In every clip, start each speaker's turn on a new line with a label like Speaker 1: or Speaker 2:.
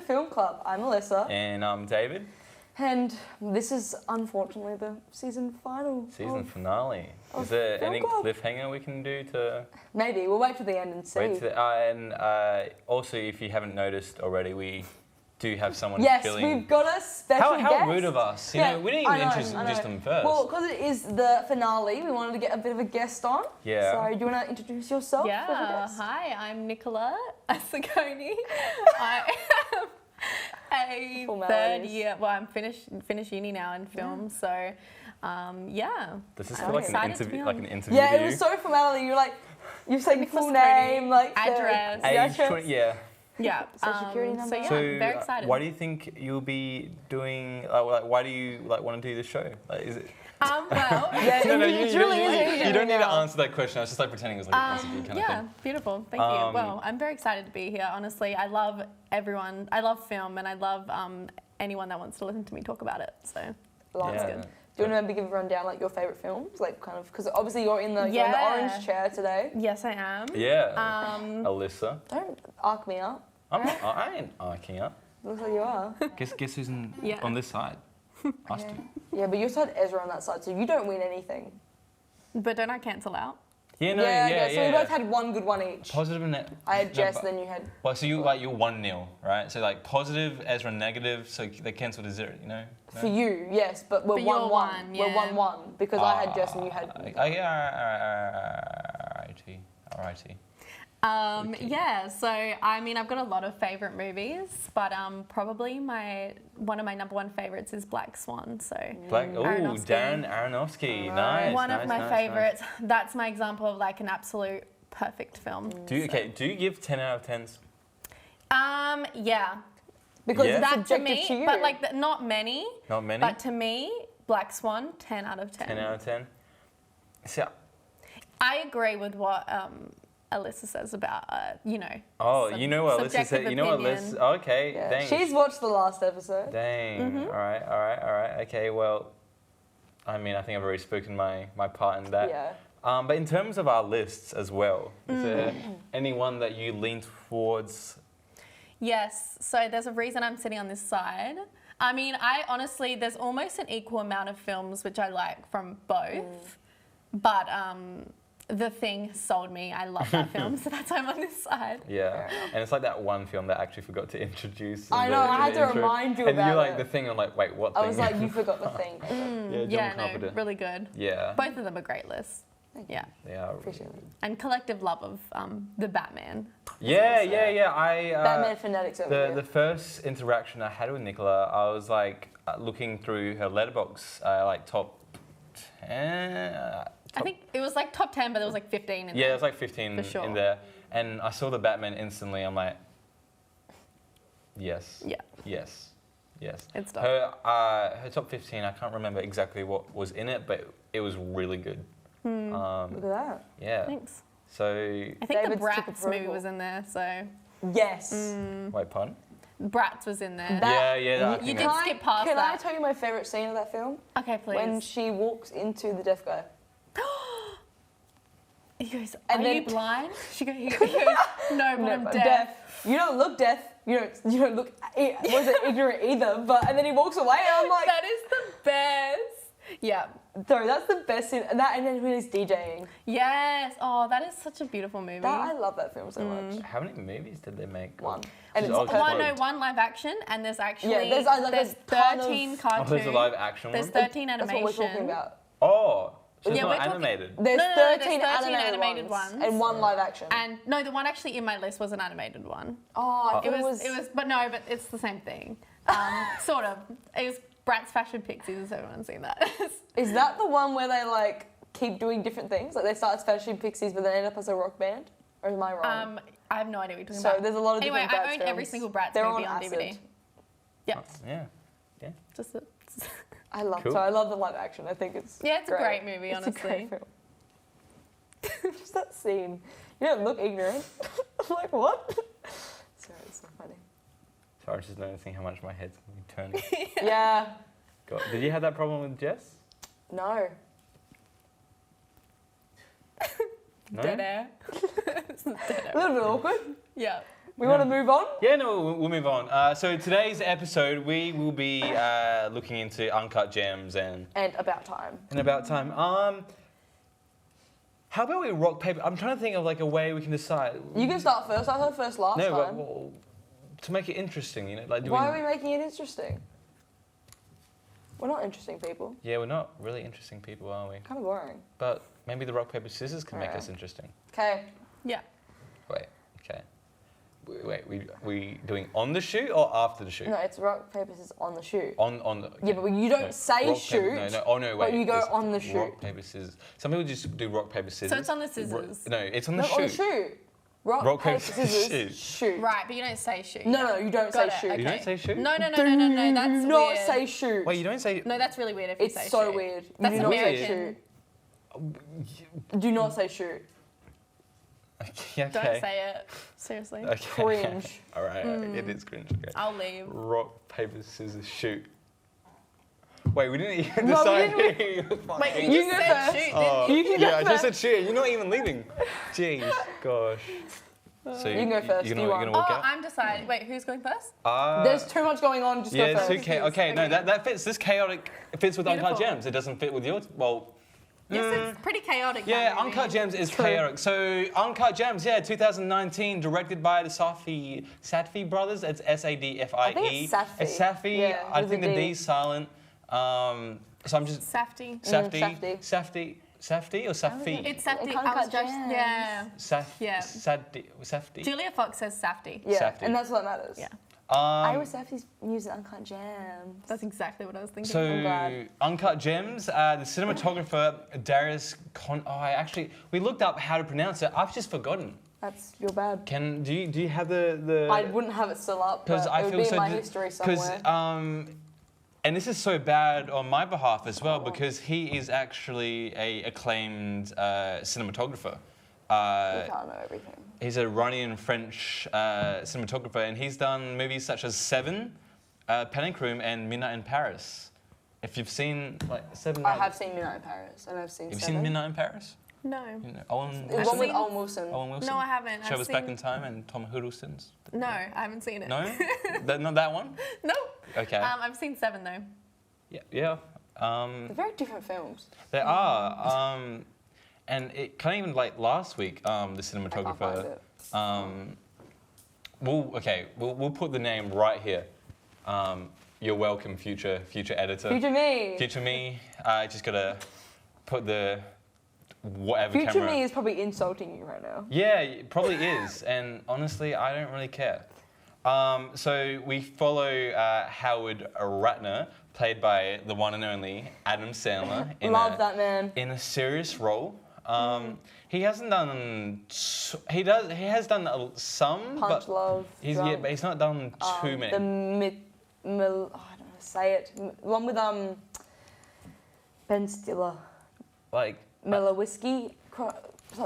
Speaker 1: Film Club. I'm Alyssa.
Speaker 2: And I'm David.
Speaker 1: And this is unfortunately the season
Speaker 2: Finale. Is there
Speaker 1: Film
Speaker 2: any
Speaker 1: Club.
Speaker 2: cliffhanger we can do to...
Speaker 1: Maybe. We'll wait for the end and see.
Speaker 2: Also, if you haven't noticed already, we do have someone
Speaker 1: Yes,
Speaker 2: filling...
Speaker 1: we've got a special guest.
Speaker 2: How rude of us. You know, we didn't even introduce them first.
Speaker 1: Well, because it is the finale, we wanted to get a bit of a guest on.
Speaker 2: Yeah.
Speaker 1: So do you want to introduce yourself?
Speaker 3: Yeah,
Speaker 1: as a guest?
Speaker 3: hi, I'm Nicola Asagoni. I am a third year, well, I'm finished uni now in film, so yeah.
Speaker 2: Does this
Speaker 3: I'm
Speaker 2: feel like an
Speaker 3: excited to be
Speaker 2: interview?
Speaker 1: Yeah,
Speaker 2: to
Speaker 1: it
Speaker 2: you?
Speaker 1: was so formality. You're saying
Speaker 3: Nicholas
Speaker 1: full name,
Speaker 3: Brady,
Speaker 1: like
Speaker 3: address.
Speaker 1: the
Speaker 2: Age,
Speaker 1: address.
Speaker 2: 20, yeah.
Speaker 3: Yeah.
Speaker 1: Social security number.
Speaker 3: So yeah,
Speaker 2: So,
Speaker 3: I'm very excited.
Speaker 2: why do you think you'll be doing? Why do you want to do the show? Is it?
Speaker 3: Well,
Speaker 1: Yeah, it really is.
Speaker 2: You don't need to answer that question. I was just pretending it was an interview kind of
Speaker 3: yeah,
Speaker 2: thing.
Speaker 3: beautiful. Thank you. Well, I'm very excited to be here. Honestly, I love everyone. I love film, and I love anyone that wants to listen to me talk about it. So
Speaker 1: That's
Speaker 3: good.
Speaker 1: Do you want to maybe give a rundown, like your favourite films, like kind of, because obviously you're in the orange chair today.
Speaker 3: Yes, I am.
Speaker 2: Yeah. Alyssa.
Speaker 1: Don't arc me up.
Speaker 2: I ain't arcing up.
Speaker 1: Looks like you are.
Speaker 2: Guess who's on this side? Us two.
Speaker 1: Yeah, but you also had Ezra on that side, so you don't win anything.
Speaker 3: But don't I cancel out?
Speaker 2: Yeah,
Speaker 1: So we both had one good one each.
Speaker 2: Positive and
Speaker 1: I had Jess, then you had.
Speaker 2: Well, so you're 1-0, right? So positive, Ezra negative, so they cancel to 0, you know? No?
Speaker 1: For you, yes, but we're
Speaker 3: But you're
Speaker 1: 1-1.
Speaker 3: one,
Speaker 1: We're
Speaker 3: yeah.
Speaker 1: 1-1 because I had Jess and you had.
Speaker 2: Alrighty.
Speaker 3: Yeah, so I mean, I've got a lot of favourite movies, but probably one of my number one favourites is Black Swan. So
Speaker 2: Darren Aronofsky, nice.
Speaker 3: One of my
Speaker 2: nice.
Speaker 3: favourites. That's my example of like an absolute perfect film.
Speaker 2: Do you give 10 out of 10s?
Speaker 3: Yeah.
Speaker 1: Because
Speaker 2: Yeah.
Speaker 1: it's
Speaker 3: That to
Speaker 1: subjective
Speaker 3: me,
Speaker 1: to you.
Speaker 3: but like not many.
Speaker 2: Not many?
Speaker 3: But to me, Black Swan, 10 out of 10.
Speaker 2: 10 out of 10? So,
Speaker 3: I agree with what Alyssa says about,
Speaker 2: oh, you know what Alyssa said?
Speaker 3: subjective
Speaker 2: You know what
Speaker 3: opinion.
Speaker 2: Alyssa... Okay,
Speaker 1: Yeah.
Speaker 2: thanks.
Speaker 1: She's watched the last episode.
Speaker 2: Dang. All right. Okay, well, I mean, I think I've already spoken my part in that.
Speaker 1: Yeah.
Speaker 2: But in terms of our lists as well, is there anyone that you lean towards?
Speaker 3: Yes, so there's a reason I'm sitting on this side. I mean, there's almost an equal amount of films which I like from both, but The Thing sold me. I love that film, so that's why I'm on this side.
Speaker 2: Yeah, and it's like that one film that I actually forgot to introduce.
Speaker 1: I know, I had to remind you
Speaker 2: and
Speaker 1: about
Speaker 2: you're like
Speaker 1: it.
Speaker 2: The Thing, I'm like, wait, what thing?
Speaker 1: I was like, you forgot the thing.
Speaker 2: John
Speaker 3: Yeah,
Speaker 2: Carpenter.
Speaker 3: no, really good.
Speaker 2: Yeah.
Speaker 3: Both of them are great lists. Yeah.
Speaker 2: They are.
Speaker 1: Appreciate it.
Speaker 3: And collective love of the Batman.
Speaker 2: Yeah.
Speaker 1: Batman fanatics over
Speaker 2: The
Speaker 1: here.
Speaker 2: first interaction I had with Nicola, I was like looking through her letterbox, like top 10.
Speaker 3: I think it was like top 10, but there was like 15 in
Speaker 2: Yeah,
Speaker 3: there.
Speaker 2: it was like 15
Speaker 3: For sure.
Speaker 2: in there. And I saw the Batman instantly. I'm like, yes.
Speaker 3: Yeah.
Speaker 2: Yes.
Speaker 3: It's dope.
Speaker 2: Her top 15, I can't remember exactly what was in it, but it was really good.
Speaker 1: Look at that.
Speaker 2: Yeah.
Speaker 3: Thanks.
Speaker 2: So,
Speaker 3: I think
Speaker 1: David's
Speaker 3: the
Speaker 1: took
Speaker 3: Bratz movie
Speaker 1: approval.
Speaker 3: was in there, so
Speaker 1: Yes.
Speaker 2: wait, pardon?
Speaker 3: Bratz was in there.
Speaker 1: That-
Speaker 2: I
Speaker 3: You
Speaker 2: think
Speaker 3: did
Speaker 2: that-
Speaker 3: skip past
Speaker 1: Can I
Speaker 3: that.
Speaker 1: tell you my favourite scene of that film?
Speaker 3: Okay, please.
Speaker 1: When she walks into the deaf guy.
Speaker 3: He goes,
Speaker 1: And
Speaker 3: are
Speaker 1: then-
Speaker 3: you blind? He goes, no, but I'm deaf.
Speaker 1: You don't look deaf. You don't look wasn't ignorant either. But and then he walks away, and I'm like,
Speaker 3: That is the best. Yeah.
Speaker 1: sorry, that's the best scene. And then when he's DJing,
Speaker 3: Yes. Oh, that is such a beautiful movie.
Speaker 1: I love that film so much.
Speaker 2: How many movies did they make?
Speaker 1: One. And
Speaker 2: Just
Speaker 1: it's
Speaker 2: all
Speaker 1: perfect.
Speaker 3: one live action, and there's actually
Speaker 1: there's like a ton
Speaker 3: 13
Speaker 1: of-
Speaker 3: cartoons.
Speaker 2: Oh, there's a live action
Speaker 3: There's
Speaker 2: one?
Speaker 3: 13
Speaker 1: That's
Speaker 3: animation.
Speaker 1: what we're talking about.
Speaker 2: Oh, so it's
Speaker 3: Yeah,
Speaker 2: not
Speaker 3: we're talking-
Speaker 2: animated.
Speaker 1: There's
Speaker 3: No,
Speaker 1: 13
Speaker 3: there's 13
Speaker 1: animated,
Speaker 3: animated
Speaker 1: ones,
Speaker 3: ones.
Speaker 1: and one live action.
Speaker 3: And no, the one actually in my list was an animated one.
Speaker 1: Oh, I
Speaker 3: It
Speaker 1: thought
Speaker 3: was, but it's the same thing. Sort of. It was Bratz Fashion Pixies. Has everyone seen that?
Speaker 1: Is that the one where they like keep doing different things? Like they start as Fashion Pixies, but then end up as a rock band? Or am I wrong?
Speaker 3: I have no idea what you're talking
Speaker 1: So
Speaker 3: about.
Speaker 1: there's a lot of
Speaker 3: Anyway,
Speaker 1: different Bratz
Speaker 3: I own every
Speaker 1: films.
Speaker 3: single Bratz
Speaker 1: They're
Speaker 3: movie
Speaker 1: on
Speaker 3: on DVD.
Speaker 1: acid.
Speaker 3: Yeah,
Speaker 2: Yeah.
Speaker 3: just
Speaker 1: I love
Speaker 2: Cool.
Speaker 1: so I love the live action. I think it's
Speaker 3: yeah, it's a great movie,
Speaker 1: It's
Speaker 3: honestly.
Speaker 1: a great film. Just that scene. You don't look ignorant. I'm like, what? Sorry, it's so funny.
Speaker 2: Sorry, I was just noticing how much my head's turning.
Speaker 1: Yeah.
Speaker 2: God. Did you have that problem with Jess?
Speaker 1: No.
Speaker 2: No?
Speaker 3: Dead air.
Speaker 1: A little bit awkward.
Speaker 3: Yeah.
Speaker 1: We want to move on?
Speaker 2: Yeah, no, we'll move on. So today's episode, we will be looking into Uncut Gems and
Speaker 1: About Time.
Speaker 2: About Time. How about we rock, paper? I'm trying to think of like a way we can decide.
Speaker 1: You can start first. I heard first last
Speaker 2: No,
Speaker 1: time.
Speaker 2: but well, to make it interesting, you know, like
Speaker 1: Why are we making it interesting? We're not interesting people.
Speaker 2: Yeah, we're not really interesting people, are we?
Speaker 1: Kind of boring.
Speaker 2: But maybe the rock, paper, scissors can make
Speaker 1: Alright.
Speaker 2: us interesting.
Speaker 1: Okay.
Speaker 3: Yeah.
Speaker 2: Wait, okay. Wait, we doing on the shoot or after the shoot?
Speaker 1: No, it's rock, paper, scissors on the shoot.
Speaker 2: On the. Okay.
Speaker 1: Yeah, but you don't say
Speaker 2: rock,
Speaker 1: shoot.
Speaker 2: Paper, no, oh no, wait.
Speaker 1: But you go
Speaker 2: it's
Speaker 1: on the shoot.
Speaker 2: Rock, paper, scissors. Some people just do rock, paper, scissors.
Speaker 3: So it's on the scissors.
Speaker 2: No, it's on the
Speaker 1: No,
Speaker 2: shoot.
Speaker 1: on the shoot. Rock, paper, scissors, shoot.
Speaker 3: Right, but you don't say shoot.
Speaker 1: No, you don't say
Speaker 3: Got it,
Speaker 1: shoot.
Speaker 3: okay.
Speaker 2: You don't say shoot?
Speaker 3: No,
Speaker 1: Do
Speaker 3: that's
Speaker 1: not
Speaker 3: weird.
Speaker 1: say shoot.
Speaker 2: Wait, you don't say.
Speaker 3: No, that's really weird if you
Speaker 1: It's
Speaker 3: say
Speaker 1: so
Speaker 3: shoot.
Speaker 1: weird. You
Speaker 3: That's
Speaker 1: do not say
Speaker 3: American.
Speaker 1: shoot. Do not say shoot.
Speaker 2: Okay.
Speaker 3: Don't say it. Seriously.
Speaker 2: Okay.
Speaker 1: Cringe.
Speaker 2: All right, it is cringe. Okay.
Speaker 3: I'll leave.
Speaker 2: Rock, paper, scissors, shoot. Wait, we didn't even
Speaker 1: No, we
Speaker 2: decide.
Speaker 1: didn't.
Speaker 3: Wait,
Speaker 1: You
Speaker 3: you
Speaker 1: go
Speaker 3: just said
Speaker 1: first.
Speaker 3: shoot, didn't
Speaker 2: Oh,
Speaker 3: you?
Speaker 1: You can go
Speaker 2: yeah, I just said
Speaker 1: first.
Speaker 2: shoot. You're not even leaving. Jeez, gosh. So
Speaker 1: You can go first,
Speaker 2: You're
Speaker 1: you
Speaker 2: gonna
Speaker 1: want.
Speaker 2: walk
Speaker 3: Oh,
Speaker 2: out?
Speaker 3: I'm deciding. Wait, who's going first?
Speaker 1: There's too much going on. Just
Speaker 2: Yeah,
Speaker 1: go
Speaker 2: it's
Speaker 1: first.
Speaker 2: too okay, no, that fits. This chaotic it fits with Uncut
Speaker 3: Beautiful.
Speaker 2: Gems. It doesn't fit with yours. Well,
Speaker 3: Yes, it's pretty chaotic.
Speaker 2: yeah,
Speaker 3: that movie.
Speaker 2: Uncut Gems is
Speaker 1: True.
Speaker 2: chaotic. So Uncut Gems, yeah, 2019, directed by the Sadfi brothers. It's S-A-D-F-I-E.
Speaker 1: I think it's Safdie.
Speaker 2: It's Safdie.
Speaker 1: Yeah,
Speaker 2: I
Speaker 1: with
Speaker 2: think
Speaker 1: a
Speaker 2: the
Speaker 1: D.
Speaker 2: D's silent. So I'm just
Speaker 3: Safdie.
Speaker 2: Safdie or Safi?
Speaker 3: It's Safdie.
Speaker 1: Uncut
Speaker 3: I was just,
Speaker 1: Gems.
Speaker 3: yeah.
Speaker 2: Yeah. Safdie.
Speaker 3: Julia Fox says Safdie.
Speaker 1: Yeah,
Speaker 2: Safdie.
Speaker 1: and that's what matters.
Speaker 3: Yeah.
Speaker 1: I was Safdie's music Uncut Gems.
Speaker 3: That's exactly what I was thinking.
Speaker 2: So,
Speaker 1: glad.
Speaker 2: Uncut Gems, the cinematographer Darius we looked up how to pronounce it. I've just forgotten.
Speaker 1: That's your bad.
Speaker 2: Do you have the?
Speaker 1: I wouldn't have it still up, but
Speaker 2: I
Speaker 1: it would
Speaker 2: feel
Speaker 1: be
Speaker 2: so
Speaker 1: in my history somewhere.
Speaker 2: And this is so bad on my behalf as well because he is actually a acclaimed cinematographer.
Speaker 1: I can't know everything.
Speaker 2: He's a Iranian French cinematographer, and he's done movies such as Seven, Panic Room, and Midnight in Paris. If you've seen like Seven,
Speaker 1: I have seen Midnight in Paris, and I've seen
Speaker 2: Have you
Speaker 1: Seven.
Speaker 2: seen Midnight in Paris?
Speaker 3: No.
Speaker 2: You know, Owen
Speaker 1: The one with
Speaker 3: seen-
Speaker 1: Owen Wilson.
Speaker 2: Owen Wilson.
Speaker 3: No, I haven't.
Speaker 2: Show
Speaker 3: I've
Speaker 2: Us Back
Speaker 3: seen-
Speaker 2: in Time and Tom Hiddleston's.
Speaker 3: No, I haven't seen it.
Speaker 2: No, not that one.
Speaker 3: No.
Speaker 2: Okay.
Speaker 3: I've seen Seven though.
Speaker 2: Yeah.
Speaker 1: They're very different films.
Speaker 2: They are. And it kind of even like last week, the
Speaker 1: I can't find
Speaker 2: cinematographer.
Speaker 1: it.
Speaker 2: We'll put the name right here. You're welcome, future editor.
Speaker 1: Future me.
Speaker 2: Future me. I just gotta put the whatever
Speaker 1: Future
Speaker 2: camera.
Speaker 1: me is probably insulting you right now.
Speaker 2: Yeah, it probably is. And honestly, I don't really care. So we follow Howard Ratner, played by the one and only Adam Sandler.
Speaker 1: Love that man.
Speaker 2: In a serious role. He hasn't done. He has done some,
Speaker 1: Punch
Speaker 2: but
Speaker 1: Love. Drunk.
Speaker 2: but he's not done too many.
Speaker 1: The I don't know how to say it. The one with Ben Stiller.
Speaker 2: Like
Speaker 1: Miller Whiskey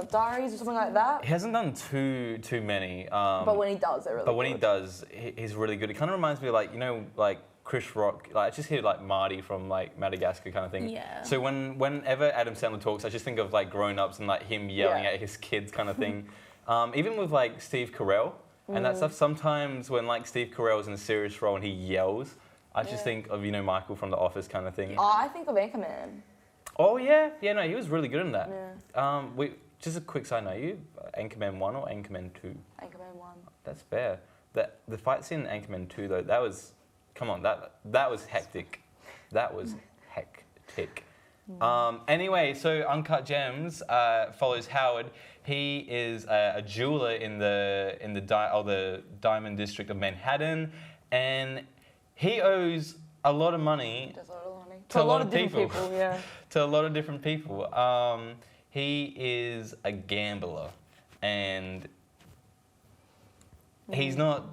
Speaker 1: Diaries or something like that.
Speaker 2: he hasn't done too many.
Speaker 1: But when he does, they're really
Speaker 2: But when he
Speaker 1: good.
Speaker 2: does, he's really good. It kind of reminds me of like, you know, like Chris Rock. Like I just hear like Marty from like Madagascar kind of thing.
Speaker 3: Yeah.
Speaker 2: So whenever Adam Sandler talks, I just think of like grown-ups and like him yelling
Speaker 1: Yeah.
Speaker 2: at his kids kind of thing. Even with like Steve Carell and that stuff. Sometimes when like Steve Carell's in a serious role and he yells, I just think of, you know, Michael from The Office kind of thing.
Speaker 1: Oh, I think of Anchorman.
Speaker 2: Oh yeah, no, he was really good in that.
Speaker 1: Yeah.
Speaker 2: Just a quick side note, you Anchorman 1 or Anchorman 2?
Speaker 1: Anchorman 1.
Speaker 2: That's fair. The fight scene in Anchorman 2 though, that was, come on, that was hectic. That was hectic. Anyway, so Uncut Gems follows Howard. He is a jeweler in the Diamond District of Manhattan, and he owes a lot of money
Speaker 1: Does a lot of money.
Speaker 2: to a lot of
Speaker 1: different
Speaker 2: people.
Speaker 1: Yeah.
Speaker 2: to a lot of different people. He is a gambler, and he's not.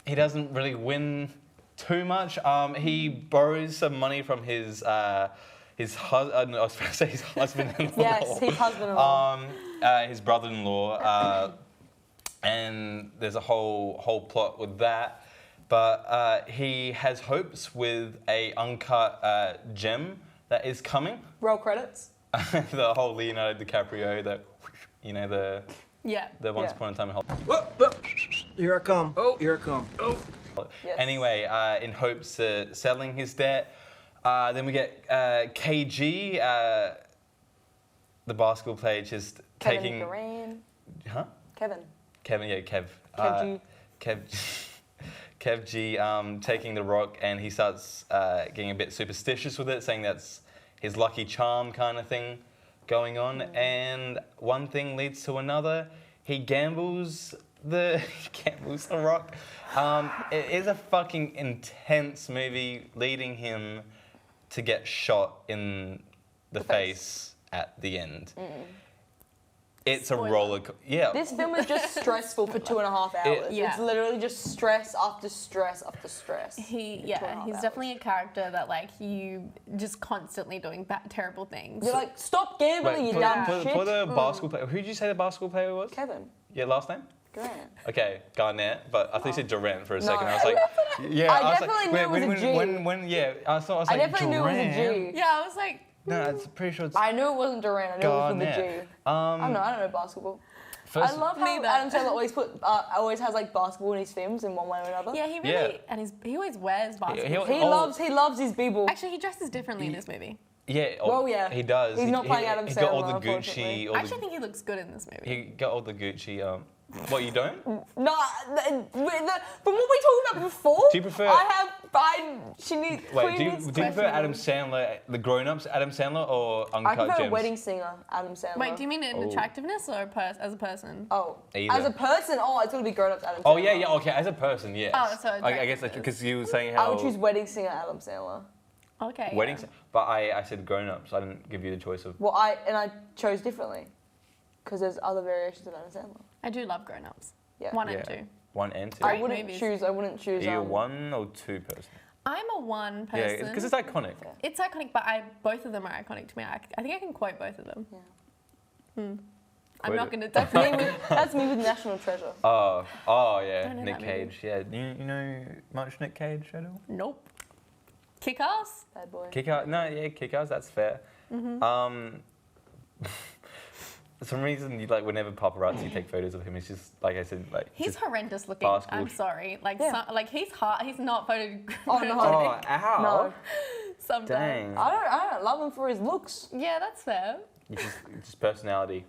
Speaker 2: He doesn't really win too much. He borrows some money from his husband. I was going to say his husband-in-law.
Speaker 1: Yes, his husband-in-law.
Speaker 2: His brother-in-law, and there's a whole plot with that. But he has hopes with a uncut gem that is coming.
Speaker 1: Roll credits.
Speaker 2: The whole Leonardo DiCaprio, the
Speaker 3: Yeah.
Speaker 2: The Once
Speaker 1: Yeah.
Speaker 2: Upon a Time in Hollywood.
Speaker 4: Here I come. Oh, here I come. Oh.
Speaker 1: Yes.
Speaker 2: Anyway, in hopes of settling his debt, then we get KG, the basketball player, just
Speaker 1: Kevin
Speaker 2: taking.
Speaker 1: Durant.
Speaker 2: Huh?
Speaker 1: Kevin.
Speaker 2: Kevin, yeah, Kev.
Speaker 1: Kev G.
Speaker 2: Kev G taking the rock, and he starts getting a bit superstitious with it, saying that's his lucky charm kind of thing going on. And one thing leads to another. He gambles the rock. It is a fucking intense movie, leading him to get shot in the face at the end. It's
Speaker 3: Spoiler.
Speaker 2: a roller. Yeah.
Speaker 1: This film is just stressful for 2.5 hours.
Speaker 3: Yeah.
Speaker 1: It's literally just stress after stress after stress.
Speaker 3: He's
Speaker 1: 2.5 hours.
Speaker 3: definitely a character that like you just constantly doing terrible things.
Speaker 1: You're like, stop gambling, you dumb shit.
Speaker 2: for the basketball player, who did you say the basketball player was?
Speaker 1: Kevin
Speaker 2: Yeah, last name?
Speaker 1: Durant.
Speaker 2: Okay, Garnett, but I thought you said Durant for a second.
Speaker 1: No.
Speaker 2: I was like, yeah,
Speaker 1: I
Speaker 2: was
Speaker 1: definitely
Speaker 2: like,
Speaker 1: knew it was a G.
Speaker 2: yeah, I was
Speaker 1: I
Speaker 2: like,
Speaker 1: definitely knew it was a
Speaker 2: Durant?
Speaker 1: G.
Speaker 3: Yeah, I was like,
Speaker 2: No, it's pretty sure it's
Speaker 1: I knew it wasn't Durant. I knew it was with a G.
Speaker 2: Garnett.
Speaker 1: I don't know basketball.
Speaker 2: First,
Speaker 1: I love how
Speaker 3: Neither.
Speaker 1: Adam Sandler always has like basketball in his films in one way or another.
Speaker 3: yeah, he really
Speaker 2: Yeah.
Speaker 3: and he always wears basketball.
Speaker 1: He loves his b-ball.
Speaker 3: Actually, he dresses differently in this movie.
Speaker 2: Yeah,
Speaker 1: Well, yeah.
Speaker 2: he does.
Speaker 1: He's not playing Adam
Speaker 2: He got all
Speaker 1: Sandler,
Speaker 2: the Gucci,
Speaker 1: unfortunately.
Speaker 2: all
Speaker 3: I
Speaker 2: the,
Speaker 3: actually think he looks good in this movie.
Speaker 2: he got all the Gucci. What, you don't?
Speaker 1: No, from what we talked about before,
Speaker 2: Do you prefer-
Speaker 1: she needs.
Speaker 2: Wait,
Speaker 1: Queen
Speaker 2: do you
Speaker 1: needs
Speaker 2: prefer
Speaker 1: questions.
Speaker 2: Adam Sandler, the grown-ups Adam Sandler, or
Speaker 1: I
Speaker 2: Uncut
Speaker 1: prefer
Speaker 2: Gems?
Speaker 1: Wedding Singer, Adam Sandler.
Speaker 3: Wait, do you mean in
Speaker 2: Oh.
Speaker 3: attractiveness or as a person?
Speaker 1: Oh,
Speaker 2: Either.
Speaker 1: as a person, it's gonna be grown ups Adam Sandler.
Speaker 2: Oh yeah, yeah, okay. As a person, yes.
Speaker 3: Oh, so
Speaker 2: I guess
Speaker 3: attractive.
Speaker 2: because you were saying
Speaker 1: I
Speaker 2: how
Speaker 1: would choose Wedding Singer, Adam Sandler.
Speaker 3: Okay.
Speaker 2: wedding,
Speaker 3: yeah.
Speaker 2: but I said grown-ups. I didn't give you the choice of.
Speaker 1: Well, I chose differently, because there's other variations of Adam Sandler.
Speaker 3: I do love grown-ups.
Speaker 1: Yeah.
Speaker 3: 1
Speaker 2: Yeah.
Speaker 3: and 2.
Speaker 2: 1 and 2.
Speaker 1: I
Speaker 3: Great
Speaker 1: wouldn't
Speaker 3: movies.
Speaker 1: choose. I wouldn't choose.
Speaker 2: Are you a 1 or 2 person?
Speaker 3: I'm a 1
Speaker 2: Yeah,
Speaker 3: person.
Speaker 2: because it's iconic.
Speaker 1: Yeah.
Speaker 3: It's iconic, but both of them are iconic to me. I think I can quote both of them.
Speaker 1: Yeah.
Speaker 3: I'm
Speaker 2: Quote
Speaker 3: not
Speaker 2: it.
Speaker 3: going to
Speaker 1: That's me
Speaker 3: definitely.
Speaker 1: that's me with National Treasure.
Speaker 2: Oh yeah,
Speaker 3: Don't know
Speaker 2: Nick
Speaker 3: that movie.
Speaker 2: Cage. Yeah, you know much Nick Cage at all?
Speaker 3: Nope. Kick-Ass?
Speaker 1: Bad boy.
Speaker 2: Kick-Ass? No, yeah, Kick-Ass. That's fair. For some reason, whenever paparazzi take photos of him, it's just like I said, like
Speaker 3: He's
Speaker 2: just-
Speaker 3: horrendous looking.
Speaker 2: basketball.
Speaker 3: I'm sorry. Like,
Speaker 1: Yeah.
Speaker 3: he's hard. He's not photogenic
Speaker 1: Oh, no.
Speaker 2: Oh, ow!
Speaker 1: No,
Speaker 3: sometimes.
Speaker 2: Dang.
Speaker 1: I don't love him for his looks.
Speaker 3: Yeah, that's fair.
Speaker 2: Just personality.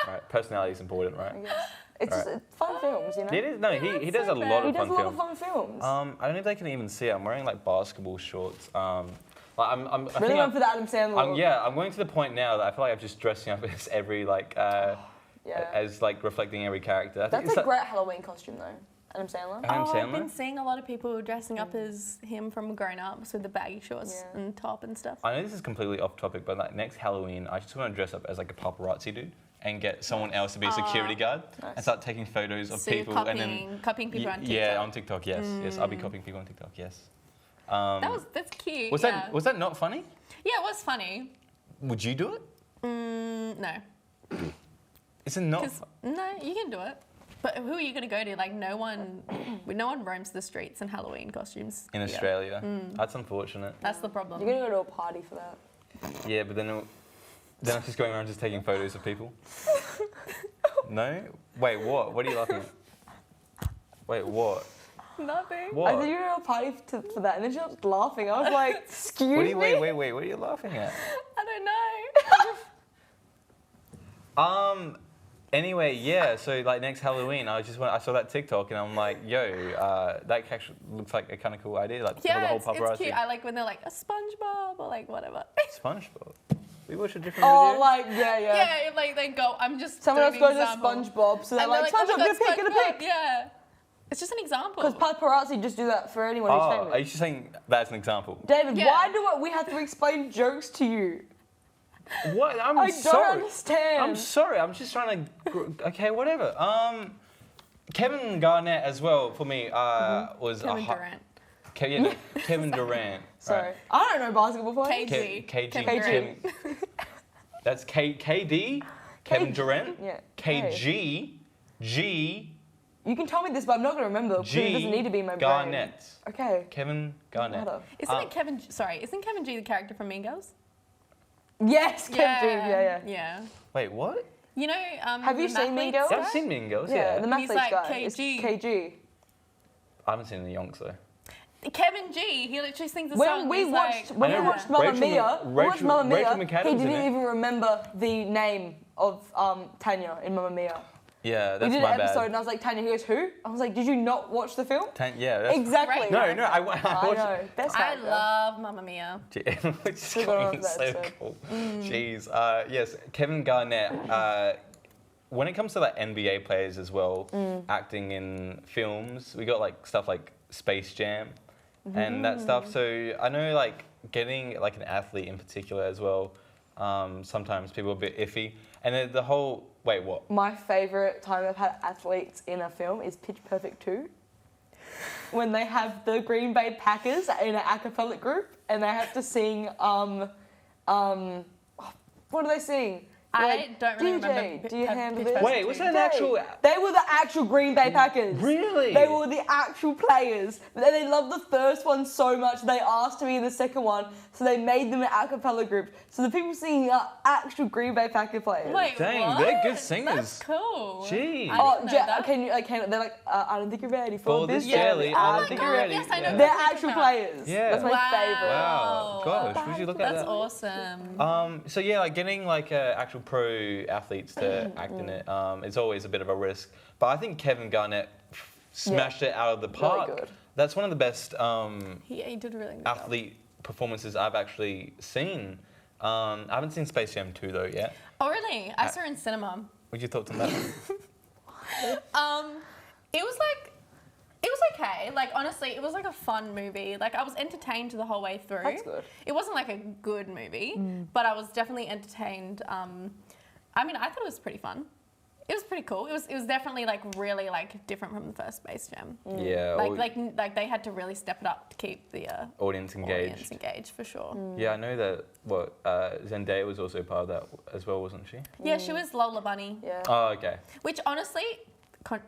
Speaker 2: Right, personality is important,
Speaker 1: I
Speaker 2: right?
Speaker 1: guess it's
Speaker 2: Right.
Speaker 1: just fun films, you know.
Speaker 2: It is. No, he
Speaker 3: that's
Speaker 2: does
Speaker 3: so
Speaker 2: a
Speaker 3: fair.
Speaker 2: lot
Speaker 1: He
Speaker 2: of
Speaker 1: does
Speaker 2: fun
Speaker 1: a lot
Speaker 2: films.
Speaker 1: of fun films.
Speaker 2: I don't know if they can even see it. I'm wearing like basketball shorts. I
Speaker 1: really
Speaker 2: think
Speaker 1: went for the Adam Sandler. look.
Speaker 2: yeah, I'm going to the point now that I feel like I'm just dressing up as every
Speaker 1: Yeah.
Speaker 2: as like reflecting every character. I think
Speaker 1: That's
Speaker 2: it's
Speaker 1: a
Speaker 2: like-
Speaker 1: great Halloween costume though, Adam Sandler.
Speaker 2: Adam
Speaker 3: I've
Speaker 2: Sandler?
Speaker 3: been seeing a lot of people dressing up as him from Grown Ups with the baggy shorts
Speaker 1: Yeah.
Speaker 3: and top and stuff.
Speaker 2: I know this is completely off topic, but like next Halloween, I just want to dress up as like a paparazzi dude and get someone else to be a security guard
Speaker 1: Nice.
Speaker 2: and start taking photos of
Speaker 3: So you're
Speaker 2: people and then
Speaker 3: copying people on TikTok.
Speaker 2: yeah, on TikTok, yes, yes, I'll be copying people on TikTok, yes.
Speaker 3: That's cute.
Speaker 2: Was
Speaker 3: yeah.
Speaker 2: that not funny?
Speaker 3: Yeah, it was funny.
Speaker 2: Would you do it?
Speaker 3: No.
Speaker 2: Is it not?
Speaker 3: 'Cause- no, you can do it. But who are you going to go to? Like, no one roams the streets in Halloween costumes.
Speaker 2: In
Speaker 3: Yeah.
Speaker 2: Australia? That's unfortunate.
Speaker 3: That's the problem.
Speaker 1: You're gonna go to a party for that.
Speaker 2: Yeah, but then I'm just going around just taking photos of people. No? Wait, what? What are you laughing at? Wait, what?
Speaker 3: Nothing.
Speaker 2: What?
Speaker 1: I said you're gonna go to a party for that, and then she was laughing. I was like, excuse
Speaker 2: What are
Speaker 1: me.
Speaker 2: you, wait, what are you laughing at?
Speaker 3: I don't know.
Speaker 2: Anyway, yeah, so like next Halloween, I saw that TikTok and I'm like, yo, that actually looks like a kind of cool idea, like for the
Speaker 3: Yeah,
Speaker 2: whole
Speaker 3: it's
Speaker 2: paparazzi.
Speaker 3: cute. I like when they're like a SpongeBob or like whatever.
Speaker 2: SpongeBob. We watched a different
Speaker 1: Oh,
Speaker 2: video.
Speaker 1: like yeah.
Speaker 3: Yeah, like they go. I'm just.
Speaker 1: Someone else
Speaker 3: doing
Speaker 1: goes
Speaker 3: an
Speaker 1: to
Speaker 3: example.
Speaker 1: SpongeBob, so they're
Speaker 3: And
Speaker 1: like,
Speaker 3: oh
Speaker 1: SpongeBob,
Speaker 3: my
Speaker 1: get a
Speaker 3: God,
Speaker 1: pic, get a
Speaker 3: SpongeBob.
Speaker 1: pic.
Speaker 3: Yeah, it's just an example.
Speaker 1: Because paparazzi just do that for anyone who's
Speaker 2: Oh,
Speaker 1: famous.
Speaker 2: are you just saying that as an example?
Speaker 1: David,
Speaker 3: Yeah.
Speaker 1: why do we have to explain jokes to you?
Speaker 2: What? I'm
Speaker 1: I
Speaker 2: sorry.
Speaker 1: don't understand.
Speaker 2: I'm sorry. I'm just trying to. Okay, whatever. Kevin Garnett as well for me was
Speaker 3: Kevin Durant.
Speaker 2: Kevin Durant.
Speaker 1: Sorry,
Speaker 2: right.
Speaker 1: I don't know basketball players.
Speaker 3: KG.
Speaker 2: KG.
Speaker 3: Kevin Durant.
Speaker 2: That's KD. Kevin Durant.
Speaker 1: Yeah.
Speaker 2: KG. G.
Speaker 1: You can tell me this, but I'm not gonna remember because it doesn't need to be in my
Speaker 2: Garnett.
Speaker 1: brain. Okay.
Speaker 2: Kevin Garnett.
Speaker 1: Matter.
Speaker 3: Isn't Isn't Kevin G the character from Mean Girls?
Speaker 1: Yes, Kevin G. Yeah.
Speaker 3: Yeah.
Speaker 2: Wait, what?
Speaker 3: You know,
Speaker 1: Have you
Speaker 3: the
Speaker 1: seen Mean
Speaker 3: mathletes
Speaker 1: Girls?
Speaker 3: guy?
Speaker 2: I've seen Mean Girls,
Speaker 1: Yeah,
Speaker 2: yeah.
Speaker 1: the
Speaker 3: He's
Speaker 1: mathletes
Speaker 3: like
Speaker 1: guy. It's
Speaker 3: KG.
Speaker 1: KG.
Speaker 2: I haven't seen the Yonks though.
Speaker 3: Kevin G, he literally sings the
Speaker 1: When
Speaker 3: song.
Speaker 1: we
Speaker 3: he's
Speaker 1: watched,
Speaker 3: like,
Speaker 1: when
Speaker 2: I
Speaker 1: we
Speaker 2: know,
Speaker 1: watched Mamma
Speaker 2: Rachel
Speaker 1: Mia,
Speaker 2: Mc-
Speaker 1: we watched Mamma Mia,
Speaker 2: Rachel
Speaker 1: he
Speaker 2: McAdams in
Speaker 1: didn't
Speaker 2: it.
Speaker 1: even remember the name of Tanya in Mamma Mia.
Speaker 2: Yeah,
Speaker 1: We
Speaker 2: that's
Speaker 1: did
Speaker 2: my
Speaker 1: an episode
Speaker 2: bad.
Speaker 1: and I was like, Tanya, he goes, who? I was like, did you not watch the film?
Speaker 2: Yeah, that's
Speaker 1: Exactly.
Speaker 2: No, I
Speaker 1: I
Speaker 2: watched
Speaker 1: know. Best
Speaker 3: I
Speaker 1: character.
Speaker 3: love Mamma Mia.
Speaker 2: Which is
Speaker 1: Still got on
Speaker 2: so
Speaker 1: that, so.
Speaker 2: cool. Jeez. Yes, Kevin Garnett. When it comes to like NBA players as well, acting in films, we got like stuff like Space Jam and that stuff. So I know like getting like an athlete in particular as well. Sometimes people are a bit iffy, and then the whole what?
Speaker 1: My favourite time I've had athletes in a film is Pitch Perfect 2. When they have the Green Bay Packers in an a cappella group and they have to sing, what do they sing?
Speaker 3: I don't really
Speaker 1: DJ,
Speaker 3: remember.
Speaker 1: do you handle
Speaker 3: Pitch
Speaker 1: this?
Speaker 3: Perfect
Speaker 2: Wait, was that an
Speaker 1: They-
Speaker 2: actual?
Speaker 1: They were the actual Green Bay Packers.
Speaker 2: Really?
Speaker 1: They were the actual players. But then they loved the first one so much they asked to be in the second one, so they made them an a cappella group. So the people singing are actual Green Bay Packer players.
Speaker 3: Wait,
Speaker 2: Dang,
Speaker 3: what?
Speaker 2: they're good singers.
Speaker 3: That's cool.
Speaker 2: Jeez.
Speaker 3: I
Speaker 1: Oh,
Speaker 3: didn't know that.
Speaker 1: can you they're like, I don't think you're ready for
Speaker 2: For this
Speaker 1: jelly.
Speaker 2: jelly, I don't think you're
Speaker 3: God,
Speaker 2: ready.
Speaker 3: yes, I know
Speaker 2: Yeah.
Speaker 1: They're
Speaker 3: what you're
Speaker 1: actual
Speaker 3: talking about.
Speaker 1: players.
Speaker 2: Yeah.
Speaker 1: That's my favourite.
Speaker 2: Wow, gosh, would you look at
Speaker 3: That's
Speaker 2: that?
Speaker 3: awesome.
Speaker 2: So yeah, like getting like actual pro athletes to act in it, it's always a bit of a risk. But I think Kevin Garnett smashed it out of the park.
Speaker 1: good.
Speaker 2: That's one of the best
Speaker 3: He did really good.
Speaker 2: athlete performances I've actually seen. I haven't seen Space Jam 2 though yet.
Speaker 3: Oh, really? I saw it in cinema.
Speaker 2: What'd you thoughts on that?
Speaker 3: It was okay. Like, honestly, it was like a fun movie. Like, I was entertained the whole way through.
Speaker 1: That's good.
Speaker 3: It wasn't like a good movie, but I was definitely entertained. I mean, I thought it was pretty fun. It was pretty cool. It was definitely like really like different from the first Space Jam.
Speaker 2: Yeah.
Speaker 3: Like they had to really step it up to keep the
Speaker 2: audience engaged.
Speaker 3: audience engaged for sure.
Speaker 2: Yeah, I know that. Zendaya was also part of that as well, wasn't she?
Speaker 3: Yeah, she was Lola Bunny,
Speaker 1: Yeah.
Speaker 2: Oh, okay.
Speaker 3: which honestly,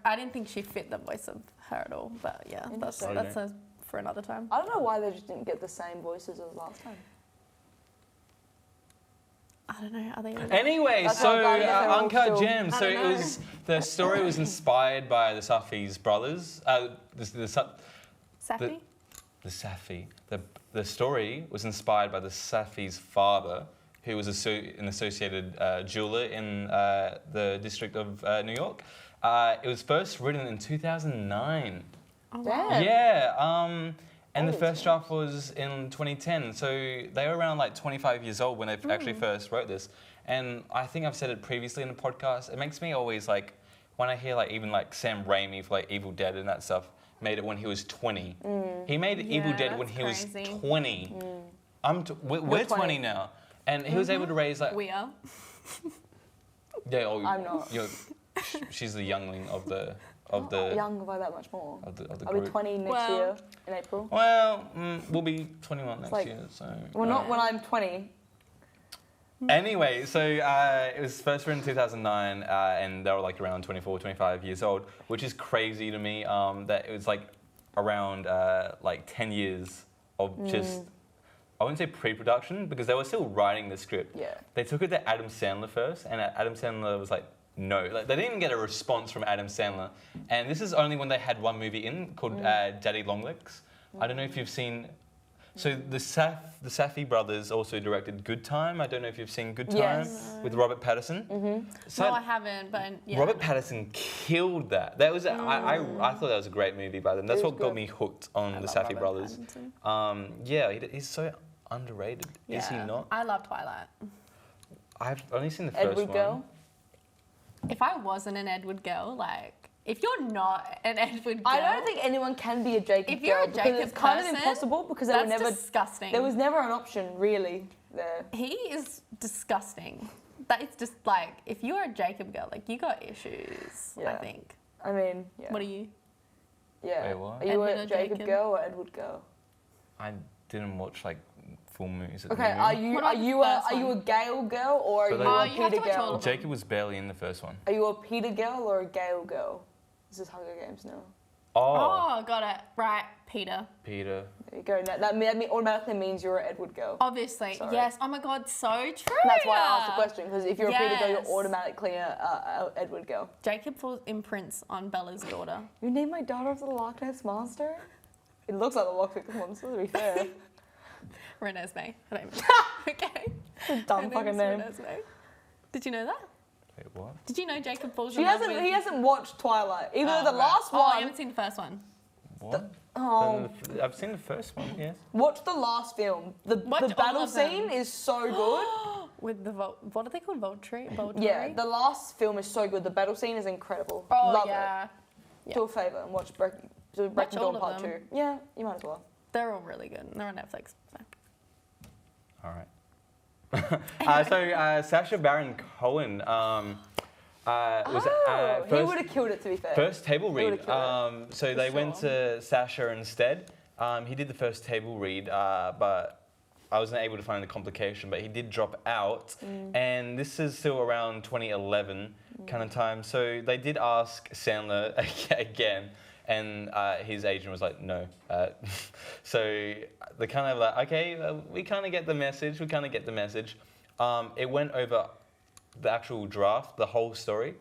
Speaker 3: I didn't think she fit the voice of her at all. But yeah, that's
Speaker 1: Interesting.
Speaker 3: for another time.
Speaker 1: I don't know why they just didn't get the same voices as last time.
Speaker 3: I don't know. Are they?
Speaker 2: Anyway,
Speaker 1: That's
Speaker 2: so
Speaker 1: how bad it is, they're all
Speaker 2: Uncut
Speaker 1: still-
Speaker 2: Gems.
Speaker 3: I
Speaker 2: So
Speaker 3: don't
Speaker 2: it
Speaker 3: know.
Speaker 2: was the story was inspired by the Safis brothers. The Safi. The story was inspired by the Safi's father, who was an associated jeweler in the district of New York. It was first written in 2009.
Speaker 3: Oh,
Speaker 1: Damn.
Speaker 2: Yeah. And the
Speaker 1: Old.
Speaker 2: first draft was in 2010. So they were around like 25 years old when they actually first wrote this. And I think I've said it previously in the podcast. It makes me always like, when I hear like even like Sam Raimi for like Evil Dead and that stuff, made it when he was 20. He made Evil
Speaker 3: Yeah,
Speaker 2: Dead when
Speaker 3: that's
Speaker 2: he was
Speaker 3: crazy.
Speaker 2: 20. We're 20
Speaker 1: 20
Speaker 2: now. And he was able to raise like...
Speaker 3: We are.
Speaker 2: Yeah,
Speaker 1: I'm not.
Speaker 2: She's the youngling of the
Speaker 1: Not young by that much more.
Speaker 2: of the
Speaker 1: I'll be
Speaker 2: group.
Speaker 1: 20 next
Speaker 3: Well-
Speaker 1: year in April.
Speaker 2: Well, we'll be 21 next
Speaker 1: like-
Speaker 2: year, so...
Speaker 1: Well, not when I'm 20.
Speaker 2: Anyway, so it was first written in 2009, and they were like around 24, 25 years old, which is crazy to me. That it was like around like 10 years of just, I wouldn't say pre-production, because they were still writing the script.
Speaker 1: Yeah.
Speaker 2: They took it to Adam Sandler first, and Adam Sandler was like, no. Like, they didn't even get a response from Adam Sandler. And this is only when they had one movie in called Daddy Longlegs. I don't know if you've seen... So the Safdie brothers also directed Good Time. I don't know if you've seen Good Time
Speaker 1: Yes.
Speaker 2: with Robert Pattinson. So
Speaker 3: No, I haven't, but yeah.
Speaker 2: Robert Pattinson killed that. That was I thought that was a great movie by them. That's
Speaker 1: It was
Speaker 2: what got
Speaker 1: good.
Speaker 2: me hooked on the
Speaker 3: love
Speaker 2: Safdie
Speaker 3: Robert
Speaker 2: brothers.
Speaker 3: Pattinson.
Speaker 2: Yeah, he's so underrated. Is he
Speaker 3: Yeah.
Speaker 2: not?
Speaker 3: I love Twilight.
Speaker 2: I've only seen the first
Speaker 1: Edward
Speaker 2: one.
Speaker 1: girl.
Speaker 3: If I wasn't an Edward girl, like, if you're not an Edward girl,
Speaker 1: I don't think anyone can be a Jacob
Speaker 3: If you're
Speaker 1: girl
Speaker 3: a
Speaker 1: because
Speaker 3: Jacob
Speaker 1: it's kind of
Speaker 3: person,
Speaker 1: impossible because
Speaker 3: that's
Speaker 1: there
Speaker 3: disgusting.
Speaker 1: was never an option really there.
Speaker 3: He is disgusting. That is just like, if you're a Jacob girl, like, you got issues, I
Speaker 1: Yeah.
Speaker 3: think.
Speaker 1: I mean, yeah.
Speaker 3: What are you?
Speaker 1: Yeah.
Speaker 2: Wait, what?
Speaker 1: Are you
Speaker 3: Edward
Speaker 1: a
Speaker 3: or
Speaker 1: Jacob
Speaker 3: Jacob?
Speaker 1: girl or Edward girl?
Speaker 2: I didn't watch like full movies at the
Speaker 1: Okay,
Speaker 2: movie.
Speaker 3: What about the first
Speaker 1: are you a
Speaker 3: one?
Speaker 1: Gale girl or are
Speaker 2: But
Speaker 1: you
Speaker 2: like-
Speaker 1: a
Speaker 3: you have to
Speaker 1: Peter
Speaker 3: watch all
Speaker 1: girl?
Speaker 3: of them.
Speaker 2: Jacob was barely in the first one.
Speaker 1: Are you a Peter girl or a Gale girl? This is Hunger Games now.
Speaker 3: Oh, got it. Right, Peter.
Speaker 2: Peter.
Speaker 1: There you go. Now, that automatically means you're an Edward girl.
Speaker 3: Obviously,
Speaker 1: Sorry.
Speaker 3: yes. Oh my God, so true.
Speaker 1: That's why I asked the question, because if you're a Peter girl,
Speaker 3: Yes.
Speaker 1: you're automatically a Edward girl.
Speaker 3: Jacob imprints on Bella's daughter.
Speaker 1: You named my daughter after the Loch Ness Monster? It looks like the Loch Ness Monster, to be fair.
Speaker 3: Renesmee. Her name is. Okay.
Speaker 1: Dumb
Speaker 3: Her
Speaker 1: fucking
Speaker 3: name
Speaker 1: name.
Speaker 3: is Renesmee. Did you know that?
Speaker 2: Wait, what?
Speaker 3: Did you know Jacob falls
Speaker 1: He
Speaker 3: in love with...
Speaker 1: hasn't. He hasn't watched Twilight. Even though the
Speaker 3: right.
Speaker 1: last
Speaker 3: Oh, I
Speaker 1: one.
Speaker 3: haven't seen the first one.
Speaker 2: What?
Speaker 1: Oh,
Speaker 2: I've seen the first one, yes.
Speaker 1: watch the last film. The
Speaker 3: Watch all
Speaker 1: battle
Speaker 3: of them.
Speaker 1: scene is so good.
Speaker 3: With the... What are they called? Volturi?
Speaker 1: Yeah, the last film is so good. The battle scene is incredible.
Speaker 3: Oh,
Speaker 1: Love
Speaker 3: yeah.
Speaker 1: it. Do a favour and watch Breaking
Speaker 3: all
Speaker 1: Dawn
Speaker 3: of
Speaker 1: Part
Speaker 3: them.
Speaker 1: 2. Yeah, you might as well.
Speaker 3: They're all really good. They're on Netflix. So.
Speaker 2: All right. Sacha Baron Cohen was
Speaker 1: he
Speaker 2: first,
Speaker 1: would have killed it, to be fair.
Speaker 2: first table
Speaker 1: He
Speaker 2: read.
Speaker 1: would've killed
Speaker 2: So they went to Sacha instead. He did the first table read, but I wasn't able to find the complication, but he did drop out. And this is still around 2011 kind of time. So they did ask Sandler again. And his agent was like, no. So they kind of like, okay, we kind of get the message. It went over the actual draft, the whole story,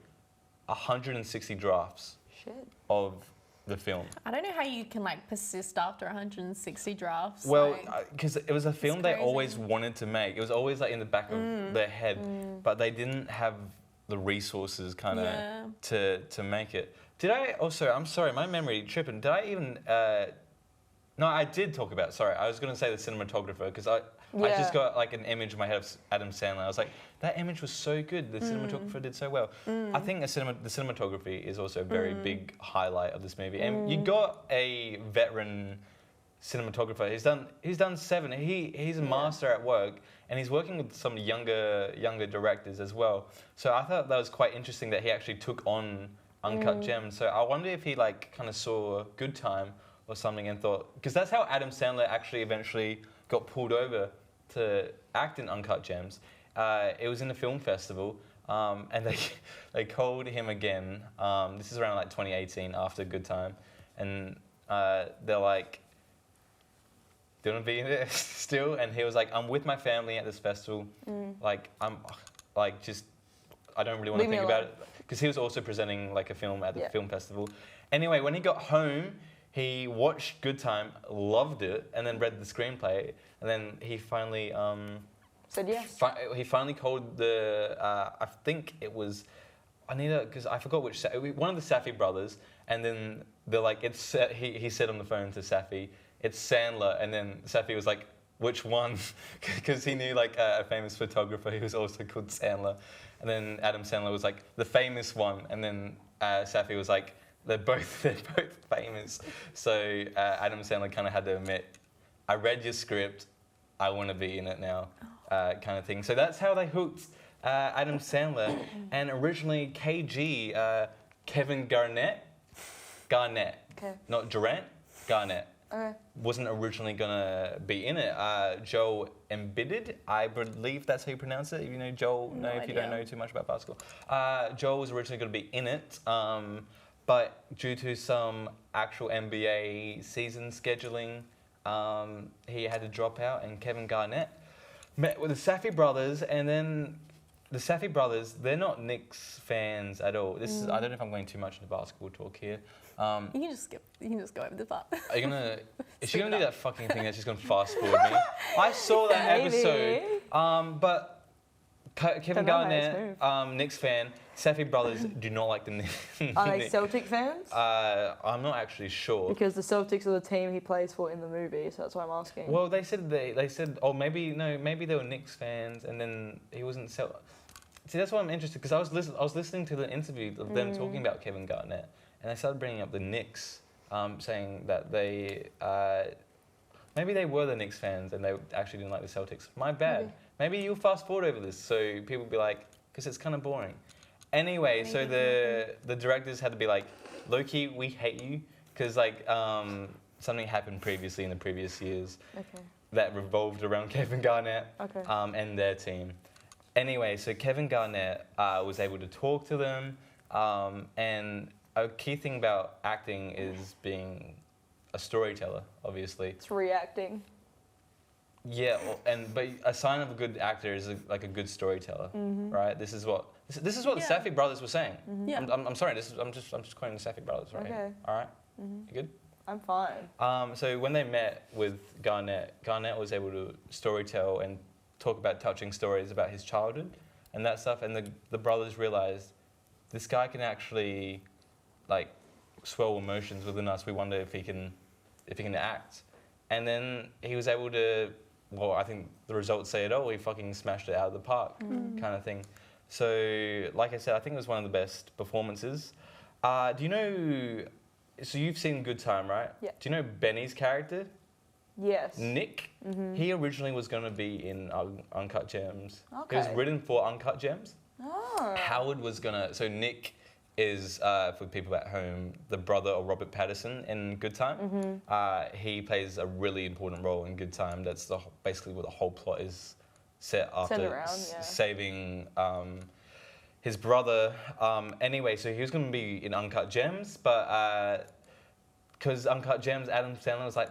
Speaker 2: 160 drafts
Speaker 1: Shit.
Speaker 2: of the film.
Speaker 3: I don't know how you can like persist after 160 drafts.
Speaker 2: Well,
Speaker 3: like-
Speaker 2: because it was a film they
Speaker 3: crazy.
Speaker 2: always wanted to make. It was always like in the back of their head, but they didn't have the resources kind of
Speaker 3: Yeah.
Speaker 2: to make it. Did I also, I'm sorry, my memory tripping. Did I even, no, I did talk about, sorry, I was going to say the cinematographer because I just got like an image in my head of Adam Sandler. I was like, that image was so good. The cinematographer did so well. I think the cinematography is also a very big highlight of this movie. And you got a veteran cinematographer. He's done 7. He's a master at work, and he's working with some younger directors as well. So I thought that was quite interesting that he actually took on Uncut Gems. So I wonder if he like kind of saw Good Time or something and thought, because that's how Adam Sandler actually eventually got pulled over to act in Uncut Gems. It was in the film festival, and they called him again. This is around like 2018 after Good Time, and they're like, "Do you want to be in it still?" And he was like, "I'm with my family at this festival. Like I'm like just I don't really want to
Speaker 1: Leave me
Speaker 2: think about
Speaker 1: alone."
Speaker 2: it." Because he was also presenting like a film at the film festival. Anyway, when he got home, he watched Good Time, loved it, and then read the screenplay, and then he finally
Speaker 1: Said yes.
Speaker 2: he finally called the I think it was because I forgot which one of the Safdie brothers, and then they're like he said on the phone to Safdie, it's Sandler, and then Safdie was like, which one? Because he knew like a famous photographer who was also called Sandler. And then Adam Sandler was like, the famous one. And then Safdie was like, they're both famous. So Adam Sandler kind of had to admit, I read your script, I want to be in it now, kind of thing. So that's how they hooked Adam Sandler. And originally KG, Kevin Garnett,
Speaker 1: Okay.
Speaker 2: not Durant, Garnett.
Speaker 1: Okay.
Speaker 2: Wasn't originally gonna be in it. Joel Embiid, I believe that's how you pronounce it. If you know Joel,
Speaker 3: No
Speaker 2: if you don't
Speaker 3: idea.
Speaker 2: know too much about basketball. Joel was originally gonna be in it, but due to some actual NBA season scheduling, he had to drop out. And Kevin Garnett met with the Safdie brothers, and then the Safdie brothers, they're not Knicks fans at all. This is, I don't know if I'm going too much into basketball talk here.
Speaker 3: You can just skip. You can just go over the part.
Speaker 2: Are you gonna? Is she
Speaker 3: Speed
Speaker 2: gonna
Speaker 3: it
Speaker 2: do
Speaker 3: up.
Speaker 2: that fucking thing that's just gonna fast forward me? I saw that
Speaker 1: Maybe.
Speaker 2: episode, but Kevin
Speaker 1: Don't know how it's
Speaker 2: Garnett, Knicks fan. Safdie brothers do not like the Knicks.
Speaker 1: Are they Celtic fans?
Speaker 2: I'm not actually sure.
Speaker 1: Because the Celtics are the team he plays for in the movie, so that's why I'm asking.
Speaker 2: Well, they said maybe they were Knicks fans, and then he wasn't Celtic. See, that's why I'm interested, because I was listening to the interview of them talking about Kevin Garnett, and they started bringing up the Knicks, saying that they maybe they were the Knicks fans and they actually didn't like the Celtics. My bad. Maybe you'll fast forward over this, so people will be like, because it's kind of boring. Anyway, so the directors had to be like, low-key, we hate you, because like something happened previously in the previous years that revolved around Kevin Garnett and their team. Anyway, so Kevin Garnett was able to talk to them, and a key thing about acting is being a storyteller, obviously.
Speaker 1: It's reacting.
Speaker 2: Yeah, but a sign of a good actor is like a good storyteller, right? This is what the Safdie brothers were saying.
Speaker 3: Yeah.
Speaker 2: I'm sorry. I'm just quoting the Safdie brothers, right?
Speaker 1: Okay.
Speaker 2: All right. You good?
Speaker 1: I'm fine.
Speaker 2: So when they met with Garnett was able to storytell and talk about touching stories about his childhood and that stuff. And the brothers realized this guy can actually like swell emotions within us. We wonder if he can act. And then he was able to. Well, I think the results say it all. He fucking smashed it out of the park, kind of thing. So, like I said, I think it was one of the best performances. Do you know? So you've seen Good Time, right?
Speaker 1: Yeah.
Speaker 2: Do you know Benny's character?
Speaker 1: Yes.
Speaker 2: Nick. He originally was going to be in Uncut Gems.
Speaker 1: Okay.
Speaker 2: It was written for Uncut Gems.
Speaker 1: Oh.
Speaker 2: Howard was gonna. So Nick is, for people at home, the brother of Robert Pattinson in Good Time. He plays a really important role in Good Time. That's basically what the whole plot is set after saving his brother. Anyway, so he was going to be in Uncut Gems, but because Uncut Gems, Adam Sandler was like,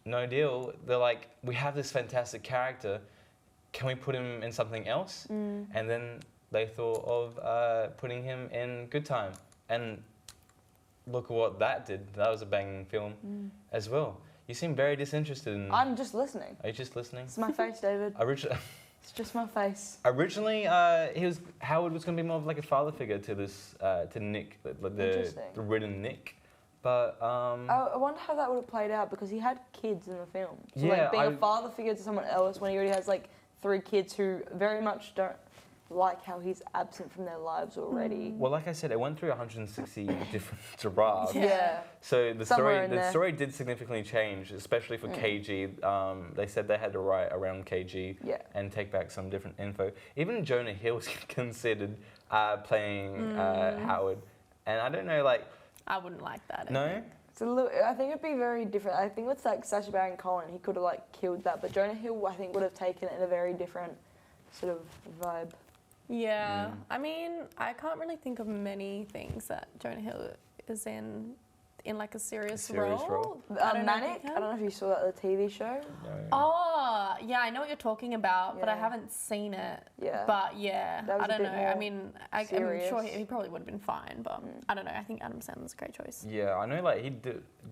Speaker 2: no deal. They're like, we have this fantastic character. Can we put him in something else? And then they thought of putting him in Good Time. And look at what that did. That was a banging film as well. You seem very disinterested in...
Speaker 1: I'm just listening.
Speaker 2: Are you just listening?
Speaker 1: It's my face, David. It's just my face.
Speaker 2: Originally, Howard was going to be more of like a father figure to this, to Nick, the written Nick. But
Speaker 1: I wonder how that would have played out because he had kids in the film. So
Speaker 2: Yeah,
Speaker 1: like being a father figure to someone else when he already has like 3 kids who very much don't like how he's absent from their lives already.
Speaker 2: well, like I said, it went through 160 different drafts.
Speaker 1: Yeah.
Speaker 2: So the
Speaker 1: Somewhere
Speaker 2: story,
Speaker 1: in there.
Speaker 2: story did significantly change, especially for KG. They said they had to write around KG and take back some different info. Even Jonah Hill was considered playing Howard, and I don't know, like.
Speaker 3: I wouldn't like that.
Speaker 2: No.
Speaker 1: It's a little, I think it'd be very different. I think with like Sacha Baron Cohen, he could have like killed that, but Jonah Hill, I think, would have taken it in a very different sort of vibe.
Speaker 3: Yeah, I mean, I can't really think of many things that Jonah Hill is in like a serious role.
Speaker 1: Manic. I don't know if you saw that the TV show.
Speaker 2: No.
Speaker 3: Oh, yeah, I know what you're talking about, but I haven't seen it.
Speaker 1: Yeah.
Speaker 3: But yeah,
Speaker 1: That was
Speaker 3: I
Speaker 1: a
Speaker 3: don't
Speaker 1: bit
Speaker 3: know.
Speaker 1: more
Speaker 3: I mean, I'm
Speaker 1: serious.
Speaker 3: sure he probably would have been fine, but I don't know. I think Adam Sandler's a great choice.
Speaker 2: Yeah, I know. Like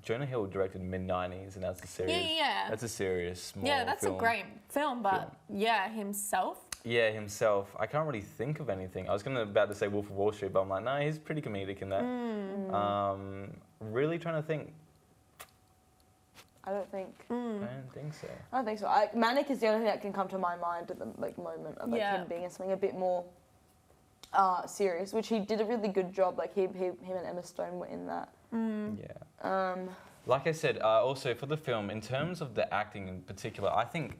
Speaker 2: Jonah Hill directed mid-90s, and that's a serious.
Speaker 3: Yeah.
Speaker 2: That's a serious small.
Speaker 3: Yeah, that's
Speaker 2: film.
Speaker 3: a great film, but yeah, himself.
Speaker 2: Yeah, himself. I can't really think of anything. I was about to say Wolf of Wall Street, but I'm like, no, he's pretty comedic in that. Really trying to think.
Speaker 1: I don't think.
Speaker 2: I don't think so.
Speaker 1: I don't think so. Manic is the only thing that can come to my mind at the moment of like him being in something a bit more serious, which he did a really good job. Like him and Emma Stone were in that.
Speaker 2: Yeah. Like I said, also for the film, in terms of the acting in particular, I think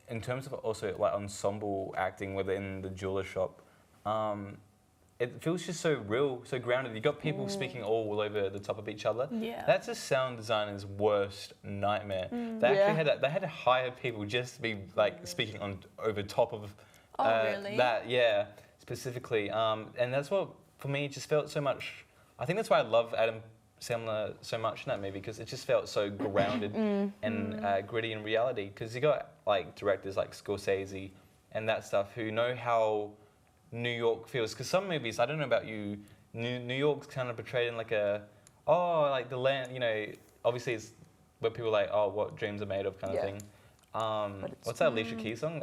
Speaker 2: in terms of also like ensemble acting within the jeweler shop, it feels just so real, so grounded. You got people speaking all over the top of each other.
Speaker 3: Yeah.
Speaker 2: That's a sound designer's worst nightmare. They actually had to hire people just to be like speaking over top of
Speaker 3: really?
Speaker 2: that. Yeah, specifically. And that's what for me just felt so much. I think that's why I love Adam Sandler so much in that movie because it just felt so grounded and gritty in reality. Because you got like directors like Scorsese and that stuff who know how New York feels. Because some movies, I don't know about you, New York's kind of portrayed in like like the land, you know, obviously it's where people are like, oh, what dreams are made of kind of thing. What's that Alicia Keys song?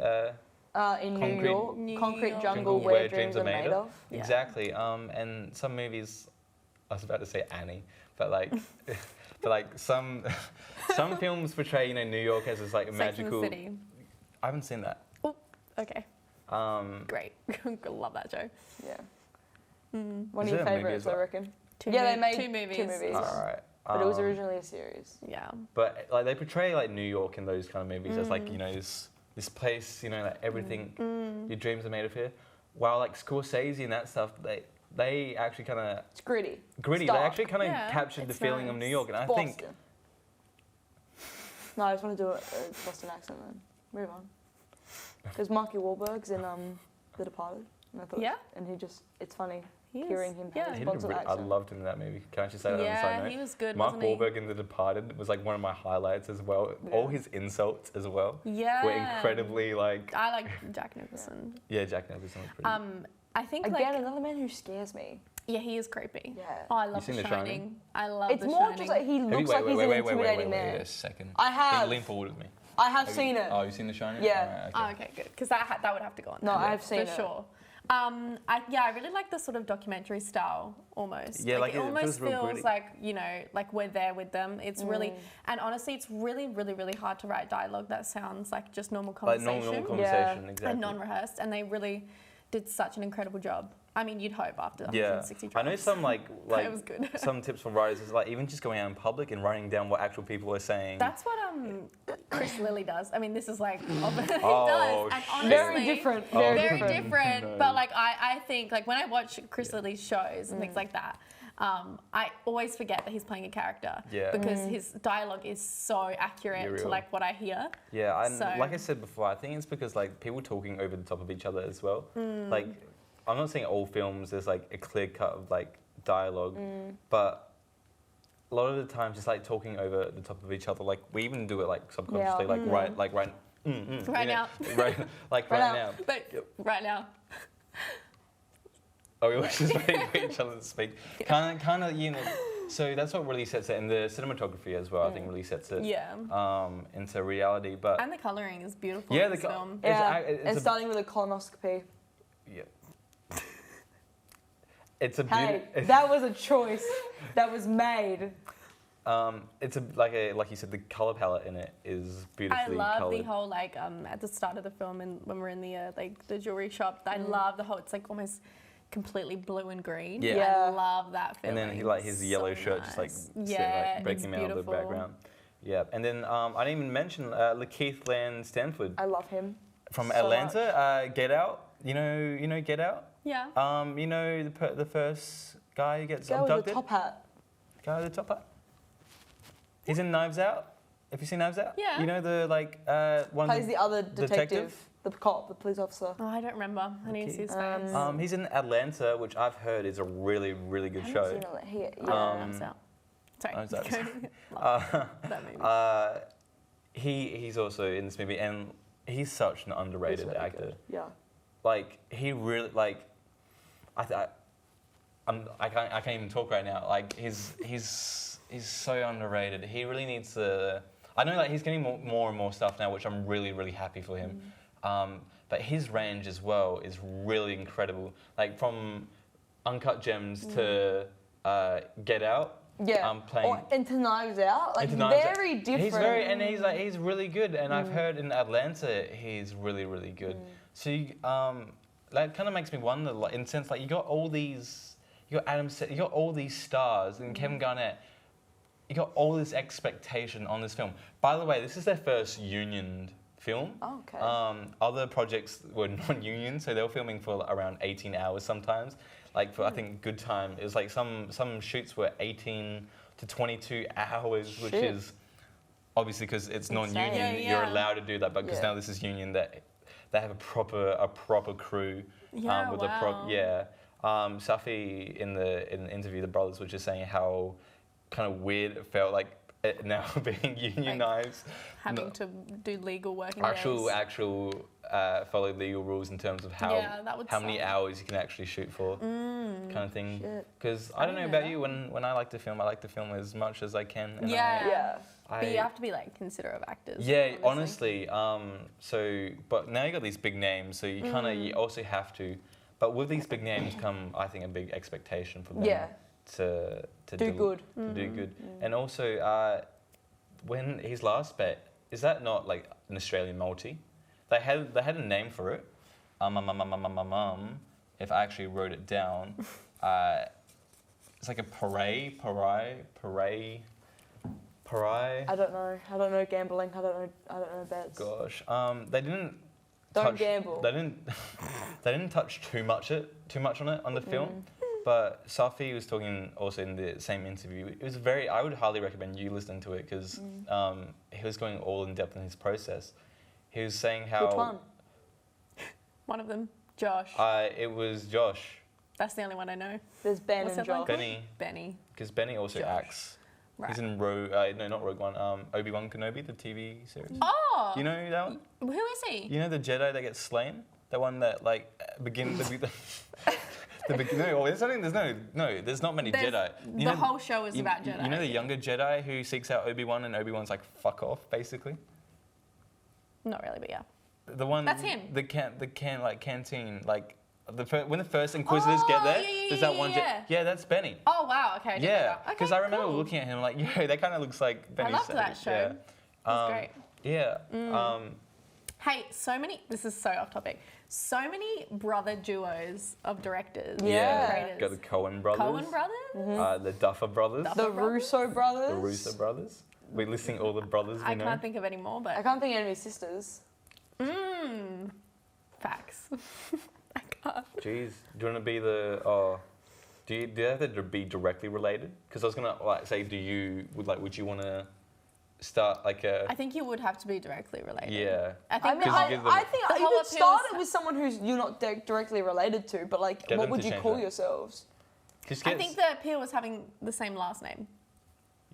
Speaker 1: In New York, Concrete Jungle, where dreams are made of.
Speaker 3: Yeah.
Speaker 2: Exactly. And some movies, I was about to say Annie, but like some films portray, you know, New York as this like a magical.
Speaker 3: Sex and the City.
Speaker 2: I haven't seen that.
Speaker 3: Oh, okay. Great. Love that show.
Speaker 1: Yeah. One
Speaker 2: Is
Speaker 1: of your
Speaker 2: it a movie
Speaker 1: favourites,
Speaker 2: as well?
Speaker 1: I reckon.
Speaker 3: They
Speaker 1: made
Speaker 3: two movies.
Speaker 1: 2 movies.
Speaker 2: All right.
Speaker 1: But it was originally a series.
Speaker 3: Yeah.
Speaker 2: But like they portray like New York in those kind of movies as like, you know, this place, you know, like everything your dreams are made of here. While like Scorsese and that stuff, they actually kind of
Speaker 1: It's gritty.
Speaker 2: gritty.
Speaker 1: Stark.
Speaker 2: They actually kind of
Speaker 3: Yeah,
Speaker 2: captured the
Speaker 3: it's
Speaker 2: feeling of New
Speaker 3: nice.
Speaker 2: York, and I
Speaker 1: Boston.
Speaker 2: think
Speaker 1: No, I just want to do a Boston accent then. Move on. Because Marky Wahlberg's in The Departed. And I thought,
Speaker 3: Yeah?
Speaker 1: And it's funny.
Speaker 3: He is.
Speaker 1: hearing him
Speaker 3: Yeah.
Speaker 1: have a
Speaker 2: He did a
Speaker 1: sponsored
Speaker 2: I
Speaker 1: accent.
Speaker 2: loved him in that movie. Can I just say that on the side
Speaker 3: Yeah,
Speaker 2: note?
Speaker 3: he was good,
Speaker 2: Mark
Speaker 3: wasn't he?
Speaker 2: Wahlberg in The Departed was like one of my highlights as well.
Speaker 1: Yeah.
Speaker 2: All his insults as well
Speaker 3: Yeah.
Speaker 2: were incredibly like.
Speaker 3: I like Jack Nicholson.
Speaker 2: Yeah, Jack Nicholson was pretty.
Speaker 3: I think
Speaker 1: Again,
Speaker 3: like
Speaker 1: another man who scares me.
Speaker 3: yeah, he is creepy.
Speaker 1: Yeah.
Speaker 3: Oh, I love
Speaker 2: seen
Speaker 3: The
Speaker 2: The
Speaker 3: Shining.
Speaker 2: Shining?
Speaker 3: I love
Speaker 1: It's
Speaker 3: The
Speaker 1: more
Speaker 3: Shining.
Speaker 1: just like he
Speaker 2: Have you-
Speaker 1: looks like he's an intimidating man.
Speaker 2: Wait a second.
Speaker 1: I have.
Speaker 2: Lean forward with me.
Speaker 1: I have seen it.
Speaker 2: Oh, you've seen The Shining?
Speaker 1: Yeah.
Speaker 2: Alright,
Speaker 3: Oh, okay, good. Because that would have to go on.
Speaker 1: No,
Speaker 3: there,
Speaker 1: I've seen
Speaker 3: for
Speaker 1: it.
Speaker 3: sure. I really like the sort of documentary style almost.
Speaker 2: Yeah, like
Speaker 3: it
Speaker 2: it
Speaker 3: almost
Speaker 2: feels real
Speaker 3: feels
Speaker 2: gritty.
Speaker 3: like like we're there with them. It's really and honestly, it's really, really, really hard to write dialogue that sounds like just normal
Speaker 2: Like
Speaker 3: conversation
Speaker 2: normal conversation,
Speaker 1: Yeah.
Speaker 2: exactly.
Speaker 3: and non-rehearsed, and they really did such an incredible job. I mean, you'd hope after
Speaker 2: Yeah,
Speaker 3: 160
Speaker 2: I know
Speaker 3: drops.
Speaker 2: some like
Speaker 3: It was good.
Speaker 2: some tips from writers is like even just going out in public and writing down what actual people are saying.
Speaker 3: That's what Chris Lilly does. I mean, this is like he
Speaker 2: Oh,
Speaker 3: does, and
Speaker 2: shit.
Speaker 3: honestly,
Speaker 1: Very different. Very,
Speaker 3: very
Speaker 1: different.
Speaker 3: different.
Speaker 2: No.
Speaker 3: But like I think like when I watch Chris Lilly's shows and things like that, I always forget that he's playing a character.
Speaker 2: Yeah.
Speaker 3: Because his dialogue is so accurate to
Speaker 2: real.
Speaker 3: like what I hear.
Speaker 2: Yeah, and
Speaker 3: So-
Speaker 2: like I said before, I think it's because like people talking over the top of each other as well.
Speaker 3: Mm.
Speaker 2: Like, I'm not saying all films there's like a clear cut of like dialogue, but a lot of the times it's like talking over the top of each other. Like we even do it like subconsciously,
Speaker 1: Yeah.
Speaker 2: right,
Speaker 3: Right now.
Speaker 2: right, like right now.
Speaker 3: But right now.
Speaker 2: Oh, we always just wait for each other to speak. Kind of, So that's what really sets it, and the cinematography as well. I think really sets it
Speaker 3: Yeah.
Speaker 2: into reality. But
Speaker 3: And the colouring is beautiful
Speaker 2: yeah,
Speaker 3: in this film.
Speaker 1: Yeah,
Speaker 2: it's
Speaker 1: and
Speaker 2: a-
Speaker 1: starting with a colonoscopy.
Speaker 2: yeah. It's a
Speaker 1: Hey,
Speaker 2: beauty.
Speaker 1: that was a choice that was made.
Speaker 2: It's like you said, the color palette in it is
Speaker 3: I
Speaker 2: beautifully
Speaker 3: love
Speaker 2: colored.
Speaker 3: the whole like at the start of the film and when we're in the like the jewelry shop. I love the whole. It's like almost completely blue and green.
Speaker 2: Yeah.
Speaker 1: Yeah.
Speaker 3: I love that feeling.
Speaker 2: And then he like his yellow shirt just like
Speaker 3: yeah,
Speaker 2: like breaking
Speaker 3: it's
Speaker 2: out of the
Speaker 3: beautiful.
Speaker 2: background. Yeah, and then I didn't even mention Lakeith Land Stanford
Speaker 1: I love him.
Speaker 2: from
Speaker 1: so
Speaker 2: Atlanta. Get Out. You know Get Out.
Speaker 3: Yeah.
Speaker 2: The first guy who gets
Speaker 1: Go with the
Speaker 2: abducted.
Speaker 1: top hat.
Speaker 2: Guy with the top hat. He's in Knives Out. Have you seen Knives Out?
Speaker 3: Yeah.
Speaker 2: You know the like one.
Speaker 1: Plays the other detective, the cop, the police officer.
Speaker 3: Oh, I don't remember. I need to see his
Speaker 1: Um,
Speaker 3: face.
Speaker 2: He's in Atlanta, which I've heard is a really, really good
Speaker 1: I haven't
Speaker 2: show.
Speaker 1: seen all that. Yeah.
Speaker 3: Knives Out. Sorry.
Speaker 2: Knives Out.
Speaker 3: Love that movie.
Speaker 2: He's also in this movie, and he's such an underrated
Speaker 1: He's really
Speaker 2: actor.
Speaker 1: good. Yeah.
Speaker 2: Like he really like, I can't even talk right now. Like he's so underrated. He really needs to. I know that he's getting more and more stuff now, which I'm really, really happy for him. But his range as well is really incredible. Like from Uncut Gems to Get Out.
Speaker 1: Yeah.
Speaker 2: Playing
Speaker 1: Or into Knives Out. Like
Speaker 2: into Knives Out.
Speaker 1: very different.
Speaker 2: He's really good, and I've heard in Atlanta he's really, really good. So that kind of makes me wonder, like in a sense, like you got all these stars and Kevin Garnett. You got all this expectation on this film. By the way, this is their first unioned film.
Speaker 1: Oh, okay.
Speaker 2: Other projects were non-union, so they were filming for around 18 hours sometimes. Like for I think Good Time, it was like some shoots were 18 to 22 hours, which
Speaker 1: Shit.
Speaker 2: is obviously because it's
Speaker 1: Insane.
Speaker 2: non-union,
Speaker 3: Yeah,
Speaker 2: you're
Speaker 3: yeah.
Speaker 2: allowed to do that. But because
Speaker 1: Yeah.
Speaker 2: now this is union, that they have a proper crew
Speaker 3: Yeah,
Speaker 2: with
Speaker 3: wow.
Speaker 2: Safi in the interview, the brothers were just saying how kind of weird it felt like it now being unionized.
Speaker 3: Having to do legal working
Speaker 2: Actual
Speaker 3: days.
Speaker 2: follow legal rules in terms of how
Speaker 3: Yeah, that would
Speaker 2: how many
Speaker 3: suck.
Speaker 2: hours you can actually shoot for, kind of thing.
Speaker 1: Shit.
Speaker 2: Because
Speaker 3: I
Speaker 2: I don't know
Speaker 3: didn't
Speaker 2: about
Speaker 3: know
Speaker 2: you, when I like to film as much as I can. And
Speaker 3: Yeah.
Speaker 1: Yeah.
Speaker 3: But you have to be like considerate of actors.
Speaker 2: Yeah,
Speaker 3: obviously.
Speaker 2: honestly. But now you got these big names, so you kind of you also have to. But with these big names come, I think, a big expectation for them
Speaker 1: Yeah.
Speaker 2: to
Speaker 1: Do good.
Speaker 2: to do good. And also, when his last bet, is that not like an Australian multi? They had a name for it. If I actually wrote it down, it's like a pariah.
Speaker 1: I don't know gambling. I don't know bets.
Speaker 2: Gosh, they didn't.
Speaker 1: Don't
Speaker 2: touch,
Speaker 1: gamble.
Speaker 2: They didn't. They didn't touch too much on it on the film. But Safi was talking also in the same interview. It was I would highly recommend you listen to it because he was going all in depth in his process. He was saying how.
Speaker 1: Which one?
Speaker 3: One of them, Josh.
Speaker 2: It was Josh.
Speaker 3: That's the only one I know.
Speaker 1: There's Ben
Speaker 3: What's
Speaker 1: and
Speaker 3: that one
Speaker 1: Josh.
Speaker 3: called?
Speaker 2: Benny,
Speaker 3: Benny.
Speaker 2: because Benny also
Speaker 3: Josh.
Speaker 2: acts.
Speaker 3: Right.
Speaker 2: He's in not Rogue One. Obi-Wan Kenobi, the TV series.
Speaker 3: Oh!
Speaker 2: You know that one?
Speaker 3: Who is he?
Speaker 2: You know the Jedi that gets slain? The one that like begins no, there's not many
Speaker 3: There's-
Speaker 2: Jedi.
Speaker 3: the whole show is about Jedi.
Speaker 2: You know the younger Jedi who seeks out Obi-Wan and Obi-Wan's like, fuck off, basically?
Speaker 3: Not really, but yeah.
Speaker 2: The one...
Speaker 3: That's him.
Speaker 2: The canteen, like... when the first Inquisitors get there,
Speaker 3: yeah,
Speaker 2: there's that
Speaker 3: yeah,
Speaker 2: one...
Speaker 3: yeah.
Speaker 2: Yeah, that's Benny.
Speaker 3: Oh, wow. Okay. I didn't know
Speaker 2: Yeah,
Speaker 3: that.
Speaker 2: because
Speaker 3: Okay,
Speaker 2: I remember
Speaker 3: cool.
Speaker 2: looking at him like, yo, that kind of looks like Benny.
Speaker 3: loved that show.
Speaker 2: Yeah.
Speaker 3: It was great.
Speaker 2: Yeah.
Speaker 3: Hey, this is so off topic. So many brother duos of directors.
Speaker 1: Yeah.
Speaker 3: Creators.
Speaker 2: Got the Coen brothers.
Speaker 3: Coen brothers?
Speaker 2: The Duffer brothers.
Speaker 3: Duffer
Speaker 1: The
Speaker 3: brothers?
Speaker 1: Russo brothers.
Speaker 2: The Russo brothers. We're listing all the brothers we
Speaker 3: I
Speaker 2: know.
Speaker 3: can't think of any more,
Speaker 1: I
Speaker 3: but
Speaker 1: can't think of any sisters.
Speaker 3: facts. I can't.
Speaker 2: Jeez, do you want to be the? Do you have to be directly related? Because I was gonna like say, would you want to start like a?
Speaker 3: I think you would have to be directly related.
Speaker 2: Yeah.
Speaker 3: I
Speaker 1: I
Speaker 3: think
Speaker 1: mean,
Speaker 2: Because you give them-
Speaker 1: I think
Speaker 3: The
Speaker 1: you
Speaker 3: whole
Speaker 1: could
Speaker 3: appeal
Speaker 1: start
Speaker 3: is-
Speaker 1: it with someone who's you're not directly related to, but like,
Speaker 2: Get
Speaker 1: what
Speaker 2: them
Speaker 1: would
Speaker 2: to
Speaker 1: you
Speaker 2: change
Speaker 1: call
Speaker 2: that.
Speaker 1: yourselves?
Speaker 2: Just
Speaker 3: I think the appeal was having the same last name.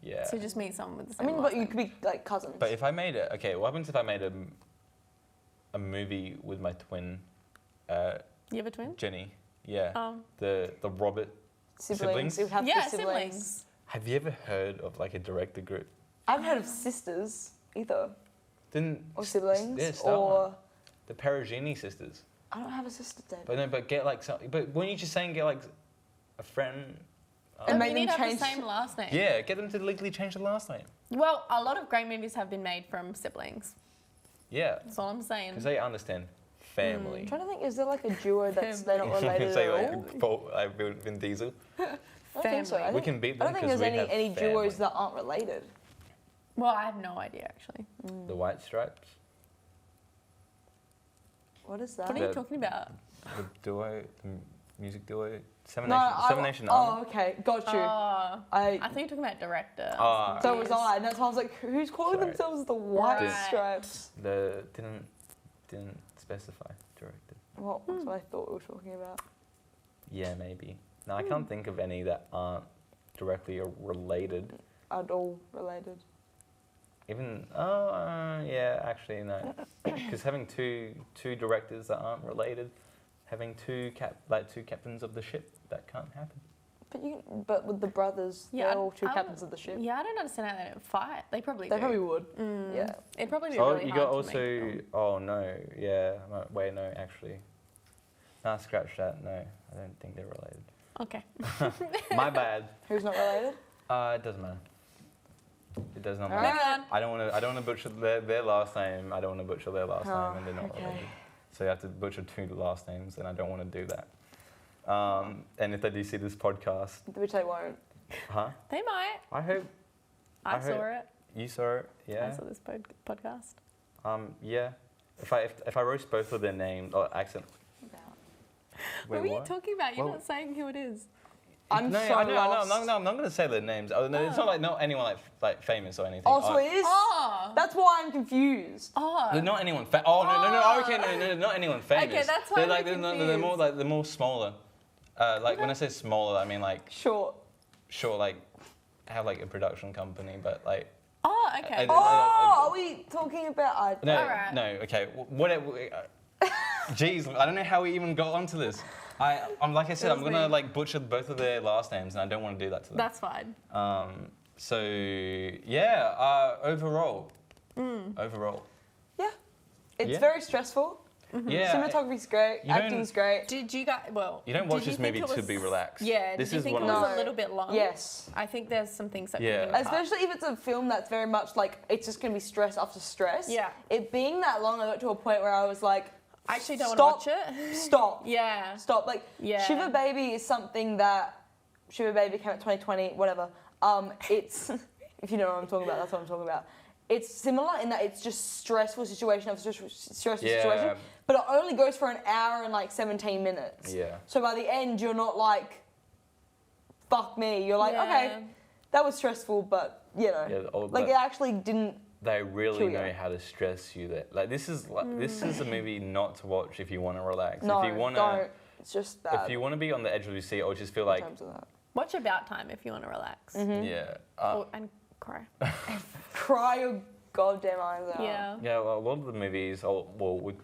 Speaker 2: Yeah.
Speaker 3: So just meet someone with the
Speaker 1: I
Speaker 3: same
Speaker 1: mean,
Speaker 3: last
Speaker 1: but you
Speaker 3: name.
Speaker 1: could be like cousins.
Speaker 2: But if I made it, okay, what happens if I made a movie with my twin,
Speaker 3: You have a twin?
Speaker 2: Jenny? Yeah.
Speaker 3: Oh.
Speaker 2: The Robert siblings?
Speaker 1: It would have to
Speaker 3: Yeah,
Speaker 1: be
Speaker 3: siblings.
Speaker 2: Have you ever heard of like a director group?
Speaker 1: I haven't heard of sisters either,
Speaker 2: Didn't
Speaker 1: or siblings,
Speaker 2: Yeah, start
Speaker 1: or
Speaker 2: one. The Perugini sisters.
Speaker 1: I don't have a sister, Dave.
Speaker 2: But no, but get like some. But weren't you just saying get like a friend?
Speaker 1: And
Speaker 3: But
Speaker 1: make
Speaker 3: you
Speaker 1: them
Speaker 3: need to have
Speaker 1: change-
Speaker 3: the same last name.
Speaker 2: Yeah, get them to legally change the last name.
Speaker 3: Well, a lot of great movies have been made from siblings.
Speaker 2: Yeah,
Speaker 3: That's all I'm saying.
Speaker 2: because they understand family.
Speaker 1: I'm trying to think, is there like a duo that's they're not related
Speaker 2: Say
Speaker 1: at all?
Speaker 2: like Vin Diesel.
Speaker 1: I don't think so.
Speaker 3: Family.
Speaker 1: I
Speaker 2: We can beat
Speaker 1: I
Speaker 2: them
Speaker 1: don't think
Speaker 2: because
Speaker 1: there's
Speaker 2: we have
Speaker 1: any duos
Speaker 2: family.
Speaker 1: that aren't related.
Speaker 3: Well, I have no idea actually.
Speaker 2: The White Stripes,
Speaker 1: What is that?
Speaker 3: What are you
Speaker 2: The-
Speaker 3: talking about?
Speaker 2: the duo, the music duo, Seven
Speaker 1: No,
Speaker 2: Nation
Speaker 1: oh,
Speaker 2: Army.
Speaker 1: okay, got you.
Speaker 3: Oh,
Speaker 1: I
Speaker 3: I think you're talking about director.
Speaker 2: Ah.
Speaker 1: so was I, and that's why I was like, who's calling
Speaker 2: Sorry.
Speaker 1: themselves the White
Speaker 3: Right.
Speaker 1: Stripes?
Speaker 2: The didn't specify directed.
Speaker 1: What was what I thought we were talking about?
Speaker 2: Yeah, maybe. No, I can't think of any that aren't directly related.
Speaker 1: At all related.
Speaker 2: Even yeah, actually no, because having two directors that aren't related, having two captains of the ship, that can't happen.
Speaker 1: But with the brothers,
Speaker 3: Yeah,
Speaker 1: they're all two
Speaker 3: I-
Speaker 1: captains of the ship.
Speaker 3: Yeah, I don't understand how they don't fight. They probably
Speaker 1: They
Speaker 3: do.
Speaker 1: probably would.
Speaker 3: Mm.
Speaker 1: Yeah.
Speaker 3: It'd probably be
Speaker 2: Oh,
Speaker 3: really
Speaker 2: you
Speaker 3: hard
Speaker 2: got
Speaker 3: to
Speaker 2: also.
Speaker 3: make them.
Speaker 2: Oh no, yeah. No, wait, no, actually. Nah, scratch that. No, I don't think they're related.
Speaker 3: Okay.
Speaker 2: My bad.
Speaker 1: Who's not related?
Speaker 2: It doesn't matter. It does not
Speaker 1: All
Speaker 2: matter.
Speaker 1: right.
Speaker 2: I don't want to butcher their last name. I don't want to butcher their last
Speaker 1: Oh,
Speaker 2: name, and they're not
Speaker 1: okay.
Speaker 2: related. So you have to butcher two last names, and I don't want to do that. And if they do see this podcast,
Speaker 1: Which they won't.
Speaker 2: huh?
Speaker 3: They might.
Speaker 2: I hope
Speaker 3: I
Speaker 2: I
Speaker 3: saw
Speaker 2: heard-
Speaker 3: it.
Speaker 2: you saw it.
Speaker 3: I
Speaker 2: Yeah.
Speaker 3: saw this podcast.
Speaker 2: Yeah. If I roast both of their names or accent.
Speaker 3: What
Speaker 2: Wait,
Speaker 3: were you talking about? You're
Speaker 2: Well-
Speaker 3: not saying who it is.
Speaker 1: I'm
Speaker 2: no,
Speaker 1: so
Speaker 2: I know,
Speaker 1: lost.
Speaker 2: I'm not going to say their names. Oh, no, it's not like not anyone like famous or anything.
Speaker 1: Oh, so it is?
Speaker 3: Oh.
Speaker 1: That's why I'm confused.
Speaker 3: Oh.
Speaker 2: Not anyone. No. Okay, no, not anyone famous.
Speaker 3: Okay, that's why
Speaker 2: they're
Speaker 3: I'm
Speaker 2: like they're more
Speaker 3: confused.
Speaker 2: like they're more smaller. Like when I say smaller, I mean like
Speaker 1: Short.
Speaker 2: sure, like have like a production company, but like
Speaker 3: Oh, okay.
Speaker 1: Oh, are we talking about...
Speaker 2: no,
Speaker 3: Alright.
Speaker 2: no. Okay, whatever. Jeez, I don't know how we even got onto this. I'm like I said,
Speaker 3: It
Speaker 2: I'm
Speaker 3: was
Speaker 2: gonna
Speaker 3: me.
Speaker 2: like butcher both of their last names, and I don't want to do that to them.
Speaker 3: That's fine.
Speaker 2: So yeah, overall. Overall.
Speaker 1: Yeah. It's
Speaker 2: Yeah.
Speaker 1: very stressful.
Speaker 2: Yeah.
Speaker 1: Cinematography's great.
Speaker 2: You don't-
Speaker 1: Acting's great.
Speaker 3: Did you guys? Well,
Speaker 2: You don't
Speaker 3: did
Speaker 2: watch
Speaker 3: you
Speaker 2: this
Speaker 3: think
Speaker 2: movie
Speaker 3: it
Speaker 2: to
Speaker 3: was-
Speaker 2: be relaxed.
Speaker 3: Yeah.
Speaker 2: This
Speaker 3: did you
Speaker 2: is
Speaker 3: think
Speaker 2: one
Speaker 3: it
Speaker 2: of
Speaker 3: was
Speaker 1: those-
Speaker 3: a little bit long?
Speaker 1: Yes.
Speaker 3: I think there's some things that
Speaker 2: Yeah.
Speaker 3: could be
Speaker 1: Especially if it's a film that's very much like, it's just going to be stress after stress.
Speaker 3: Yeah.
Speaker 1: It being that long, I got to a point where I was like,
Speaker 3: I actually don't
Speaker 1: Stop.
Speaker 3: want to watch it.
Speaker 1: stop.
Speaker 3: Yeah.
Speaker 1: Stop. Like,
Speaker 3: Yeah.
Speaker 1: Shiver Baby is something that, Shiver Baby came out 2020, whatever. It's, if you know what I'm talking about, that's what I'm talking about. It's similar in that it's just stressful situation after stressful
Speaker 2: Yeah.
Speaker 1: situation, but it only goes for an hour and like 17 minutes.
Speaker 2: Yeah.
Speaker 1: So by the end, you're not like, fuck me. You're like,
Speaker 3: Yeah.
Speaker 1: okay, that was stressful, but you know,
Speaker 2: Yeah, all
Speaker 1: like
Speaker 2: that-
Speaker 1: it actually didn't.
Speaker 2: They really
Speaker 1: Kill you.
Speaker 2: know how to stress you. That like this is a movie not to watch if you want to relax.
Speaker 1: No,
Speaker 2: if you want
Speaker 1: don't.
Speaker 2: to,
Speaker 1: It's just that.
Speaker 2: If you want to be on the edge of your seat or just feel
Speaker 1: in
Speaker 2: like,
Speaker 1: terms of that.
Speaker 3: Watch About Time if you want to relax.
Speaker 2: yeah.
Speaker 3: And cry.
Speaker 1: Cry your goddamn eyes out.
Speaker 3: Yeah.
Speaker 2: Yeah, well, a lot of the movies, with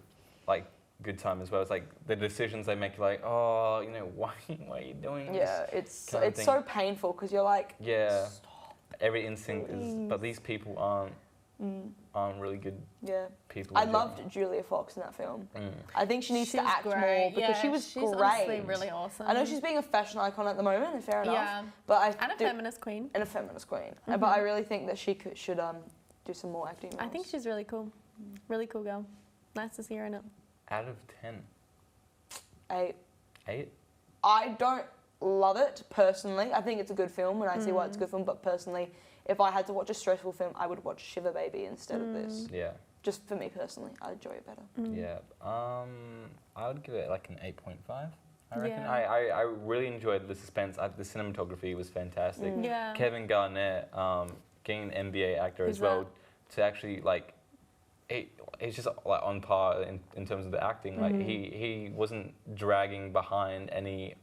Speaker 2: like Good Time as well, it's like the decisions they make, like, oh, you know, why are you doing this?
Speaker 1: Yeah, it's
Speaker 2: kind of thing.
Speaker 1: so painful because you're like,
Speaker 2: Yeah.
Speaker 1: stop.
Speaker 2: Every instinct is, but these people aren't really good
Speaker 1: Yeah.
Speaker 2: people.
Speaker 1: I loved Julia Fox in that film. I think she needs
Speaker 3: She's
Speaker 1: to act
Speaker 3: great.
Speaker 1: more because
Speaker 3: Yeah,
Speaker 1: she was
Speaker 3: she's
Speaker 1: great.
Speaker 3: honestly really awesome.
Speaker 1: I know she's being a fashion icon at the moment, and fair enough.
Speaker 3: Yeah.
Speaker 1: But
Speaker 3: And a feminist queen.
Speaker 1: And a feminist queen. But I really think that she should do some more acting roles.
Speaker 3: I think she's really cool. Really cool girl. Nice to see her in it.
Speaker 2: Out of 10.
Speaker 1: 8.
Speaker 2: 8?
Speaker 1: I don't love it personally. I think it's a good film, and I see why it's a good film. But personally, if I had to watch a stressful film, I would watch Shiver Baby instead of this.
Speaker 2: Yeah.
Speaker 1: Just for me personally, I enjoy it better.
Speaker 2: Yeah. I would give it like an 8.5. I reckon.
Speaker 3: Yeah.
Speaker 2: I really enjoyed the suspense. The cinematography was fantastic.
Speaker 3: Yeah.
Speaker 2: Kevin Garnett, getting an NBA actor
Speaker 3: Who's
Speaker 2: as well, to actually like, he's just like on par in terms of the acting. Like he wasn't dragging behind any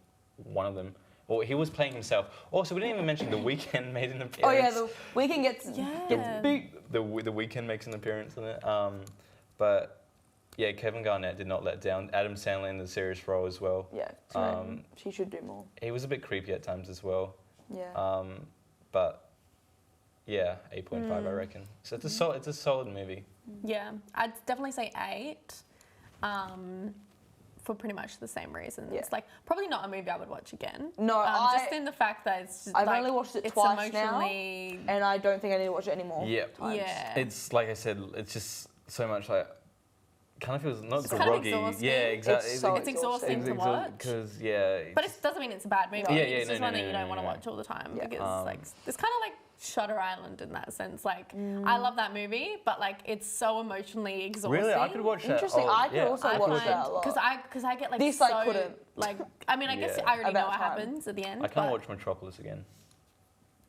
Speaker 2: one of them. Well, he was playing himself. Also, we didn't even mention The Weeknd made an appearance.
Speaker 1: Oh yeah, The Weeknd gets beat.
Speaker 2: The Weeknd makes an appearance in it. But yeah, Kevin Garnett did not let down. Adam Sandler in the serious role as well.
Speaker 1: Yeah, she should do more.
Speaker 2: He was a bit creepy at times as well.
Speaker 1: Yeah.
Speaker 2: But yeah, 8.5 I reckon. So it's a solid movie.
Speaker 3: Yeah. I'd definitely say 8. For pretty much the same reasons.
Speaker 1: Yeah.
Speaker 3: Like, probably not a movie I would watch again.
Speaker 1: No,
Speaker 3: just in the fact that it's just,
Speaker 1: I've
Speaker 3: like,
Speaker 1: only watched it
Speaker 3: it's
Speaker 1: twice now,
Speaker 3: emotionally...
Speaker 1: and I don't think I need to watch it anymore.
Speaker 2: Yeah.
Speaker 3: Yeah.
Speaker 2: It's like I said, it's just so much like, kind of feels not
Speaker 3: It's kind of
Speaker 2: groggy.
Speaker 3: exhausting.
Speaker 2: Yeah, exactly.
Speaker 1: It's so
Speaker 3: It's exhausting to watch.
Speaker 2: Because yeah.
Speaker 3: But it doesn't mean it's a bad movie.
Speaker 1: No.
Speaker 2: Yeah,
Speaker 3: It's just one that you
Speaker 2: no,
Speaker 3: don't want to
Speaker 2: no.
Speaker 3: watch all the time
Speaker 1: Yeah.
Speaker 3: because like it's kind of like Shutter Island in that sense. Like I love that movie, but like it's so emotionally exhausting.
Speaker 2: Really, I could watch that.
Speaker 1: Interesting. I could also
Speaker 3: I
Speaker 1: watch
Speaker 3: find
Speaker 1: that a lot.
Speaker 3: because I get like
Speaker 1: This
Speaker 3: so
Speaker 1: I couldn't.
Speaker 3: like I mean I guess
Speaker 2: Yeah.
Speaker 3: I already know
Speaker 1: About
Speaker 3: what
Speaker 1: time.
Speaker 3: happens at the end.
Speaker 2: I can't
Speaker 3: but
Speaker 2: watch Metropolis again.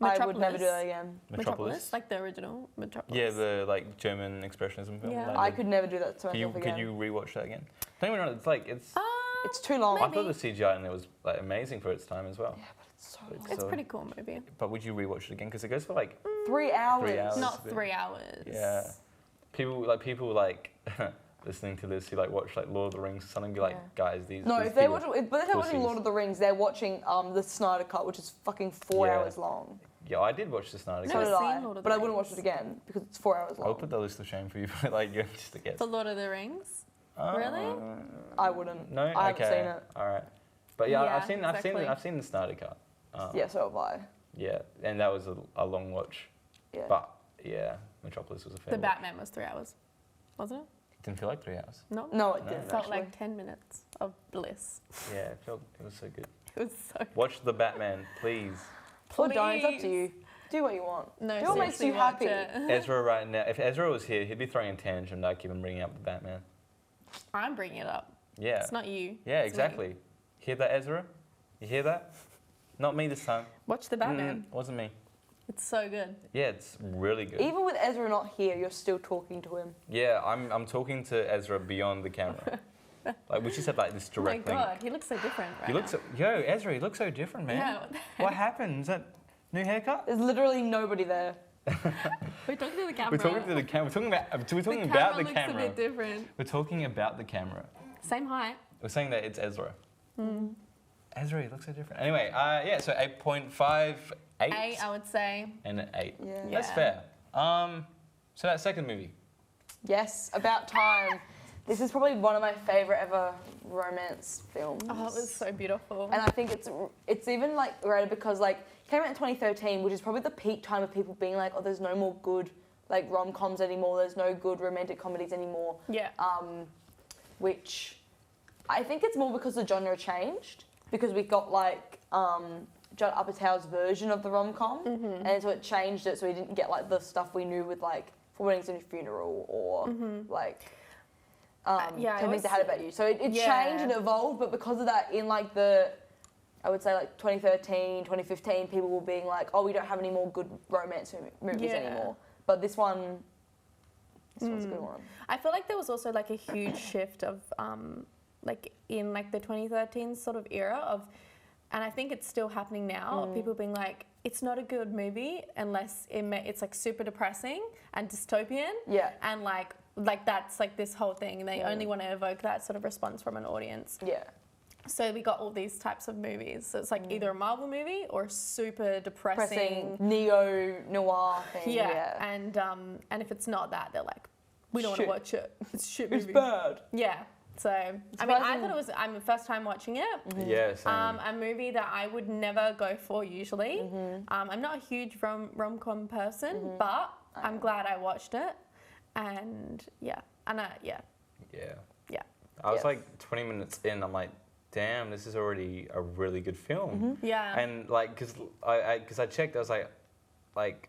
Speaker 1: I would never do that again.
Speaker 3: Metropolis, like the original Metropolis.
Speaker 2: Yeah, the like German expressionism film.
Speaker 3: Yeah.
Speaker 2: that
Speaker 1: I
Speaker 2: did.
Speaker 1: could never do that to
Speaker 2: Could
Speaker 1: myself again.
Speaker 2: you rewatch that again? Don't get me wrong. It's like
Speaker 1: It's too long.
Speaker 3: maybe.
Speaker 2: I thought the CGI in it was like amazing for its time as well.
Speaker 1: Yeah, but it's so
Speaker 2: It's
Speaker 1: long.
Speaker 3: It's a
Speaker 2: so-
Speaker 3: pretty cool movie.
Speaker 2: But would you rewatch it again? Because it goes for like
Speaker 1: 3 hours.
Speaker 2: 3 hours.
Speaker 3: Not 3 hours.
Speaker 2: yeah. People like listening to this who like watch like Lord of the Rings. Suddenly be like,
Speaker 1: Yeah.
Speaker 2: guys, these.
Speaker 1: No,
Speaker 2: these
Speaker 1: if they're
Speaker 2: people-
Speaker 1: watching, but if they're watching
Speaker 2: pussies.
Speaker 1: Lord of the Rings, they're watching the Snyder Cut, which is fucking 4
Speaker 2: Yeah.
Speaker 1: hours long.
Speaker 2: Yeah, I did watch the Snyder
Speaker 1: So
Speaker 3: Never
Speaker 2: Cut.
Speaker 1: did I,
Speaker 3: seen Lord of the
Speaker 1: but I wouldn't watch
Speaker 3: Rings.
Speaker 1: it again because it's 4 hours
Speaker 2: I'll
Speaker 1: long.
Speaker 2: put the list of shame for you, but like you're just a guess.
Speaker 3: The Lord of the Rings. Really?
Speaker 1: I wouldn't.
Speaker 2: No,
Speaker 1: I haven't
Speaker 2: okay.
Speaker 1: seen it.
Speaker 2: All right, but yeah,
Speaker 3: Yeah,
Speaker 2: I've seen the Snyder Cut.
Speaker 1: Yeah, so have I.
Speaker 2: Yeah, and that was a long watch.
Speaker 1: Yeah.
Speaker 2: But yeah, Metropolis was a fair
Speaker 3: The
Speaker 2: watch.
Speaker 3: Batman was 3 hours, wasn't it?
Speaker 2: It didn't feel like 3 hours.
Speaker 3: No.
Speaker 1: No, it
Speaker 2: No.
Speaker 1: didn't.
Speaker 3: Felt
Speaker 1: actually.
Speaker 3: like 10 minutes of bliss.
Speaker 2: Yeah, it was so good.
Speaker 3: It was so.
Speaker 2: Watch the Batman, please.
Speaker 1: Or don't. It's up to
Speaker 3: Please.
Speaker 1: you. Do what you want.
Speaker 3: No,
Speaker 1: Do what makes
Speaker 3: seriously,
Speaker 1: you
Speaker 3: watch
Speaker 1: happy.
Speaker 3: it.
Speaker 2: Ezra right now. If Ezra was here, he'd be throwing a tantrum that I keep on bringing up the Batman.
Speaker 3: I'm bringing it up.
Speaker 2: Yeah.
Speaker 3: It's not you.
Speaker 2: Yeah,
Speaker 3: it's me.
Speaker 2: exactly. Hear that, Ezra? You hear that? Not me this time.
Speaker 3: Watch the Batman.
Speaker 2: Wasn't me.
Speaker 3: It's so good.
Speaker 2: Yeah, it's really good.
Speaker 1: Even with Ezra not here, you're still talking to him.
Speaker 2: Yeah, I'm talking to Ezra beyond the camera. Like we just had like this
Speaker 3: Oh my
Speaker 2: direct link.
Speaker 3: god, he looks so different right
Speaker 2: You look
Speaker 3: now.
Speaker 2: so Ezra, you look so different, man.
Speaker 3: Yeah, what the
Speaker 2: What happened? Is that new haircut?
Speaker 1: There's literally nobody there.
Speaker 3: We're talking to the camera.
Speaker 2: We're talking to the camera. We're talking about the
Speaker 3: camera looks
Speaker 2: camera.
Speaker 3: a bit different.
Speaker 2: We're talking about the camera.
Speaker 3: Same height.
Speaker 2: We're saying that it's Ezra.
Speaker 3: Hmm.
Speaker 2: Ezra, he looks so different. Anyway, yeah, so 8.5, 8,
Speaker 3: 8, I would say.
Speaker 2: and an 8.
Speaker 1: Yeah.
Speaker 2: That's
Speaker 3: Yeah.
Speaker 2: fair. So that second movie.
Speaker 1: Yes, About Time. This is probably one of my favorite ever romance films.
Speaker 3: Oh, it was so beautiful.
Speaker 1: And I think it's even like rated because like it came out in 2013, which is probably the peak time of people being like, oh, there's no more good like rom-coms anymore. There's no good romantic comedies anymore.
Speaker 3: Yeah.
Speaker 1: Which I think it's more because the genre changed because we got like Judd Apatow's version of the rom-com, and so it changed it so we didn't get like the stuff we knew with like For Weddings and a Funeral or like.
Speaker 3: Yeah, I
Speaker 1: 10 Things I
Speaker 3: always-
Speaker 1: Had About You. So it
Speaker 3: Yeah.
Speaker 1: changed and evolved, but because of that, in like I would say like 2013, 2015, people were being like, oh, we don't have any more good romance movies
Speaker 3: Yeah.
Speaker 1: anymore. But this one's a good one.
Speaker 3: I feel like there was also like a huge shift of like in like the 2013 sort of era of, and I think it's still happening now, of people being like, it's not a good movie unless it's like super depressing and dystopian.
Speaker 1: Yeah.
Speaker 3: And like that's like this whole thing. And they only want to evoke that sort of response from an audience.
Speaker 1: Yeah.
Speaker 3: So we got all these types of movies. So it's like either a Marvel movie or super depressing
Speaker 1: neo-noir thing.
Speaker 3: Yeah. And if it's not that, they're like, we don't want to watch it. It's a shit movie.
Speaker 1: It's bad.
Speaker 3: Yeah. So, I mean, I thought it was, I'm the first time watching it.
Speaker 2: Yeah, same.
Speaker 3: A movie that I would never go for usually. I'm not a huge rom-com person, but I'm glad I watched it. And yeah.
Speaker 2: Yeah.
Speaker 3: Yeah.
Speaker 2: I was like 20 minutes in, I'm like, damn, this is already a really good film.
Speaker 3: Yeah.
Speaker 2: And like, cause I checked, I was like,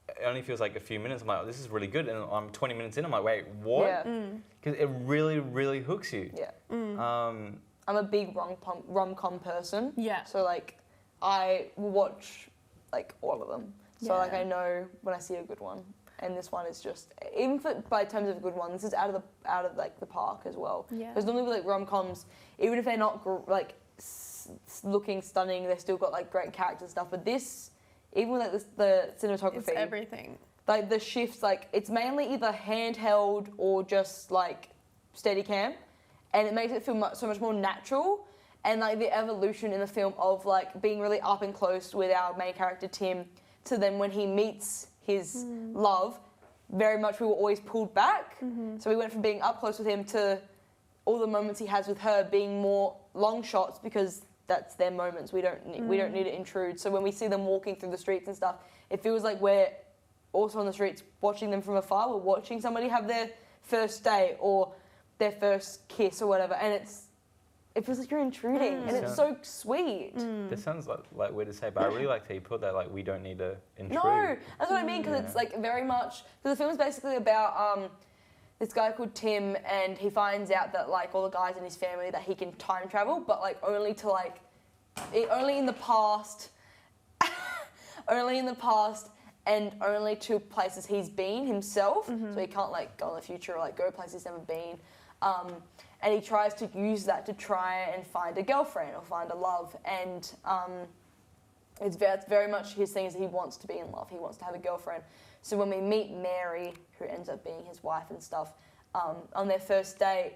Speaker 2: it only feels like a few minutes. I'm like, oh, this is really good. And I'm 20 minutes in, I'm like, wait, what?
Speaker 1: Yeah.
Speaker 2: Because it really, really hooks you.
Speaker 1: Yeah.
Speaker 2: Um,
Speaker 1: I'm a big rom-com person.
Speaker 3: Yeah.
Speaker 1: So like, I will watch like all of them. So like, I know when I see a good one. And this one is just, even by terms of a good one, this is out of like the park as well.
Speaker 3: Yeah.
Speaker 1: Because normally with like rom-coms, even if they're not like looking stunning, they've still got like great characters and stuff. But this, even with like the cinematography,
Speaker 3: It's everything.
Speaker 1: like the shifts, like it's mainly either handheld or just like Steadicam, and it makes it feel so much more natural. And like the evolution in the film of like being really up and close with our main character Tim, to then when he meets his love, very much we were always pulled back. So we went from being up close with him to all the moments he has with her being more long shots because that's their moments. We don't need to intrude. So when we see them walking through the streets and stuff, it feels like we're also on the streets watching them from afar. We're watching somebody have their first date or their first kiss or whatever, and it feels like you're intruding, and it's so sweet.
Speaker 2: This sounds like weird to say, but I really like how you put that, like, we don't need to intrude.
Speaker 1: No, that's what I mean, because it's like very much, because the film is basically about this guy called Tim, and he finds out that like all the guys in his family that he can time travel, but like only to like, only in the past, and only to places he's been himself. So he can't like go in the future or like go places he's never been. And he tries to use that to try and find a girlfriend or find a love. And it's very much his thing is he wants to be in love. He wants to have a girlfriend. So when we meet Mary, who ends up being his wife and stuff, on their first date,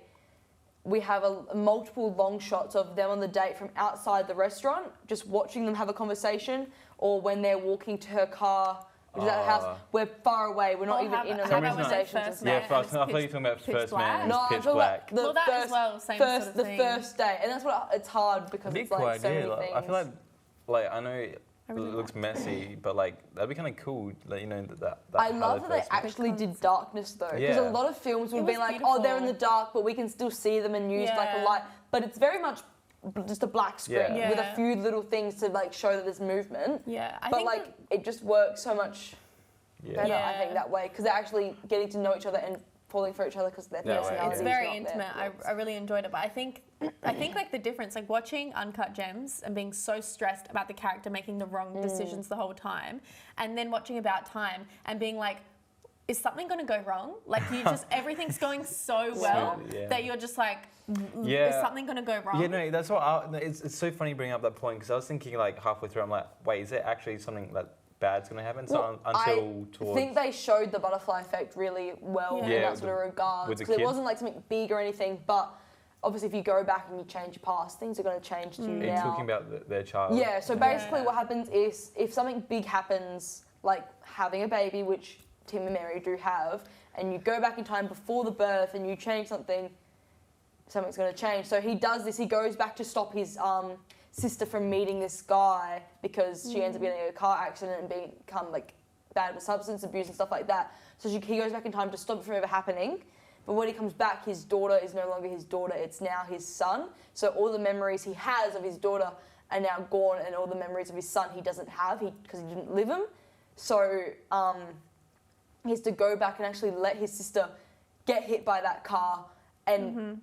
Speaker 1: we have multiple long shots of them on the date from outside the restaurant, just watching them have a conversation, or when they're walking to her car, which is at her house. We're far away. We're not even in on the conversations.
Speaker 2: Yeah, I thought you were talking about First Man.
Speaker 1: No,
Speaker 2: Pitch black.
Speaker 3: Well, that as well, same sort of
Speaker 1: the
Speaker 3: thing.
Speaker 1: first day, and that's what it's hard because
Speaker 2: That'd
Speaker 1: it's
Speaker 2: be cool
Speaker 1: like so
Speaker 2: idea.
Speaker 1: many
Speaker 2: Like,
Speaker 1: things.
Speaker 2: I feel like I know it looks messy, but like that'd be kind of cool. Like, you know that.
Speaker 1: I love that they actually did darkness though, because a lot of films would be like,
Speaker 3: beautiful.
Speaker 1: oh, they're in the dark, but we can still see them and use like a light. But it's very much just a black screen with a few little things to like show that there's movement.
Speaker 3: Yeah, I
Speaker 1: but
Speaker 3: think
Speaker 1: like it just works so much better, I think, that way, because they're actually getting to know each other and falling for each other because their personalities.
Speaker 3: It's very
Speaker 1: not
Speaker 3: intimate. I really enjoyed it, but I think like the difference, like watching Uncut Gems and being so stressed about the character making the wrong decisions the whole time, and then watching About Time and being like, is something going to go wrong? Like you just everything's going so well that you're just like, is something going to go wrong?
Speaker 2: Yeah, no, that's what. It's so funny bringing up that point because I was thinking like halfway through, I'm like, wait, is it actually something that bad's going to happen? So until
Speaker 1: I think they showed the butterfly effect really well in that sort of regards. Because it wasn't like something big or anything, but obviously if you go back and you change your past, things are going to change to you now.
Speaker 2: You're talking about their child.
Speaker 1: Yeah, so basically what happens is if something big happens, like having a baby, which Tim and Mary do have, and you go back in time before the birth and you change something, something's going to change. So he does this, he goes back to stop his sister from meeting this guy because she ends up getting in a car accident and become like bad with substance abuse and stuff like that. So he goes back in time to stop it from ever happening. But when he comes back, his daughter is no longer his daughter, it's now his son. So all the memories he has of his daughter are now gone, and all the memories of his son he doesn't have because he didn't live them. So he has to go back and actually let his sister get hit by that car and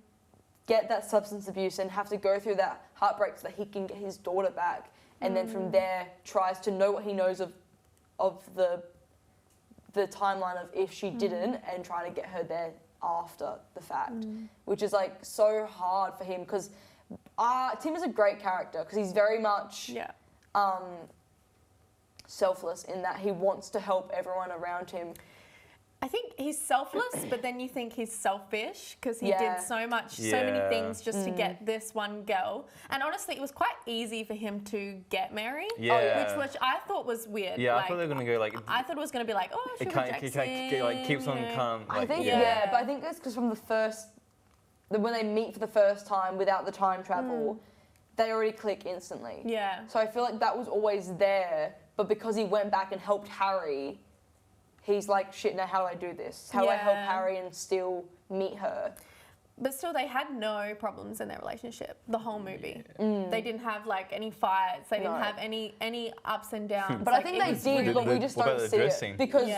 Speaker 1: get that substance abuse and have to go through that heartbreak so that he can get his daughter back, and then from there tries to know what he knows of the timeline of if she didn't, and trying to get her there after the fact, which is like so hard for him because Tim is a great character because he's very much selfless in that he wants to help everyone around him.
Speaker 3: I think he's selfless, but then you think he's selfish because he did so many things just to get this one girl. And honestly, it was quite easy for him to get married, which I thought was weird.
Speaker 2: Yeah, I thought they were gonna go like.
Speaker 3: I thought it was gonna be like, oh, she rejects him.
Speaker 2: Like keeps on calm.
Speaker 1: I think
Speaker 3: yeah.
Speaker 1: but I think that's because from when they meet for the first time without the time travel, they already click instantly.
Speaker 3: Yeah.
Speaker 1: So I feel like that was always there, but because he went back and helped Harry, he's like, shit, now how do I do this? How do I help Harry and still meet her?
Speaker 3: But still, they had no problems in their relationship the whole movie. They didn't have like any fights. They didn't have any ups and downs.
Speaker 1: But I think they did, but we just don't see it because